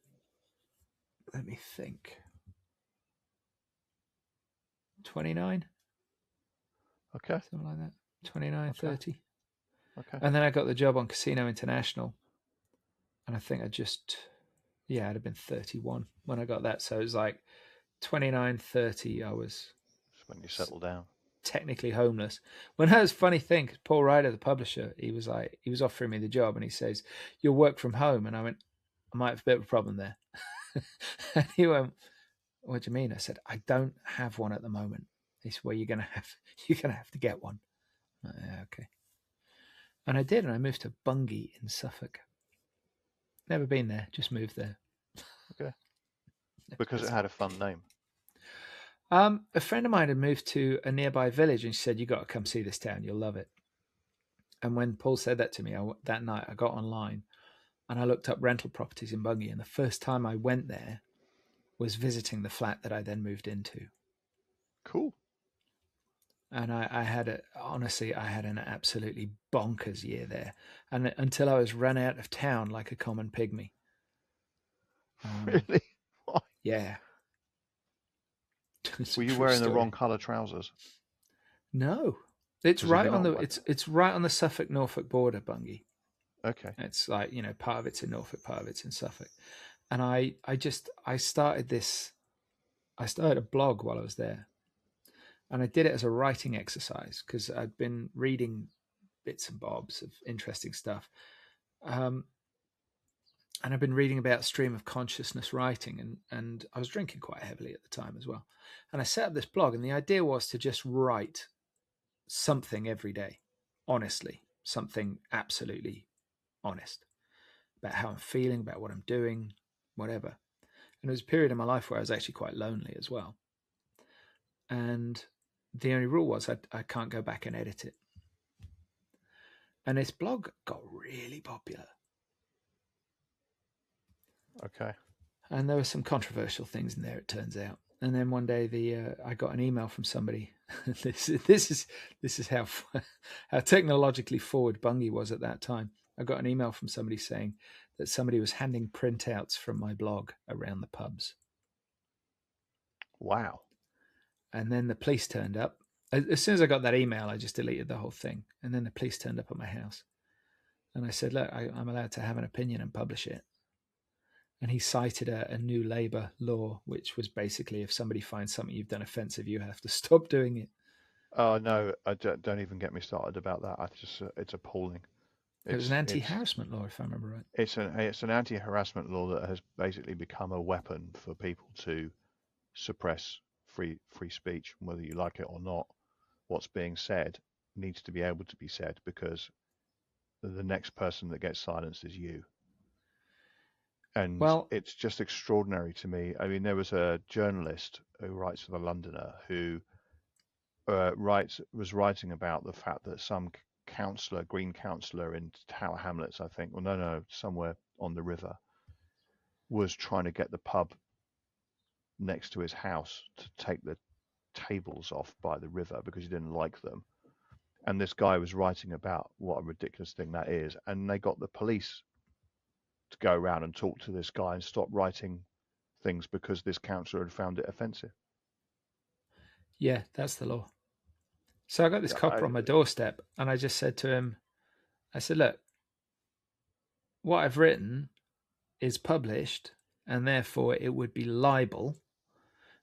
Let me think. 29, Okay, something like that. 29, okay, 30. okay. And then I got the job on Casino International. And I think I'd have been 31 when I got that. So it was like 29, 30. I was Just when you settle down. technically homeless. When I was funny thing, Paul Ryder, the publisher, he was offering me the job and he says, "You'll work from home." And I went, "I might have a bit of a problem there." And he went, "What do you mean?" I said, "I don't have one at the moment." He said, "Well, you're gonna have to get one." Yeah, okay. And I did, and I moved to Bungay in Suffolk. Never been there, just moved there. Okay, because it had a fun name. A friend of mine had moved to a nearby village, and she said, "You got to come see this town. You'll love it." And when Paul said that to me, that night I got online and I looked up rental properties in Bungay. And the first time I went there was visiting the flat that I then moved into. Cool. And honestly, I had an absolutely bonkers year there, and until I was run out of town like a common pygmy. Really? Why? Yeah, it's a Were you true wearing the story. wrong colour trousers? No, it's Because if right you're on not the like, it's right on the Suffolk Norfolk border, Bungay. okay, It's like, part of it's in Norfolk, part of it's in Suffolk. And I started a blog while I was there, and I did it as a writing exercise because I'd been reading bits and bobs of interesting stuff. Um, and I've been reading about stream of consciousness writing, and I was drinking quite heavily at the time as well. And I set up this blog, and the idea was to just write something every day, honestly, something absolutely honest about how I'm feeling, about what I'm doing, whatever. And it was a period in my life where I was actually quite lonely as well. And the only rule was I can't go back and edit it. and this blog got really popular. Okay. And there were some controversial things in there, it turns out. And then one day, I got an email from somebody. this is how technologically forward Bungie was at that time. I got an email from somebody saying that somebody was handing printouts from my blog around the pubs. Wow. And then the police turned up. As soon as I got that email, I just deleted the whole thing. And then the police turned up at my house. And I said, look, I'm allowed to have an opinion and publish it. And he cited a new Labour law, which was basically if somebody finds something you've done offensive, you have to stop doing it. Oh no, don't even get me started about that. It's appalling. It was an It's it's anti-harassment law, if I remember right. it's an anti-harassment law that has basically become a weapon for people to suppress free speech, whether you like it or not. What's being said needs to be able to be said because the next person that gets silenced is you. And Well, it's just extraordinary to me. I mean, there was a journalist who writes for the Londoner who was writing about the fact that some councillor, Green councillor in Tower Hamlets, I think, well, no, somewhere on the river, was trying to get the pub next to his house to take the tables off by the river because he didn't like them. And this guy was writing about what a ridiculous thing that is. And they got the police to go around and talk to this guy and stop writing things because this councillor had found it offensive. yeah, that's the law. So I got this Yeah, copper on my doorstep, and I just said to him, I said, look, what I've written is published, and therefore it would be libel.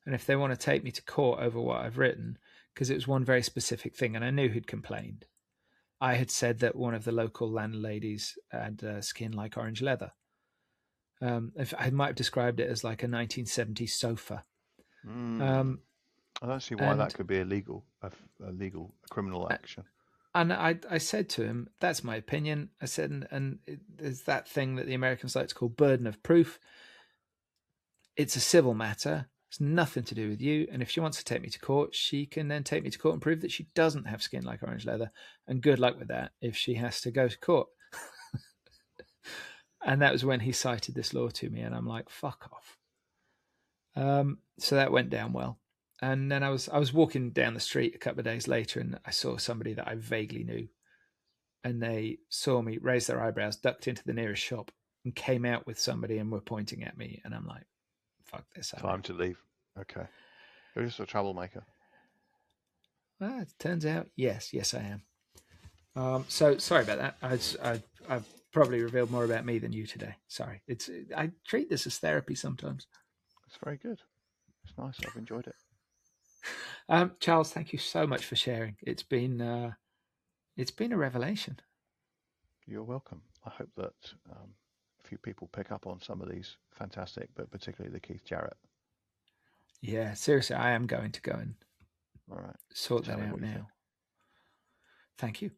And if they want to take me to court over what I've written, because it was one very specific thing, and I knew who'd complained. I had said that one of the local landladies had skin like orange leather. I might have described it as like a 1970s sofa. mm, Um, I don't see why that and could be illegal, a criminal action. and I said to him, that's my opinion. I said, and there's that thing that the Americans like to call burden of proof. It's a civil matter. It's nothing to do with you. And if she wants to take me to court, she can then take me to court and prove that she doesn't have skin like orange leather. And good luck with that if she has to go to court. And that was when he cited this law to me. And I'm like, fuck off. So that went down well. And then I was walking down the street a couple of days later, and I saw somebody that I vaguely knew, and they saw me, raised their eyebrows, ducked into the nearest shop, and came out with somebody and were pointing at me. And I'm like, fuck this, I'm Time out. to leave. Okay. You're just a troublemaker. Well, it turns out, yes, I am. So sorry about that. I've probably revealed more about me than you today. Sorry. I treat this as therapy sometimes. It's very good. It's nice. I've enjoyed it. Charles, thank you so much for sharing. It's been a revelation. You're welcome. I hope that a few people pick up on some of these fantastic, but particularly the Keith Jarrett. Yeah, seriously, I am going to go and All right. sort Tell that me out what you think. now. Thank you.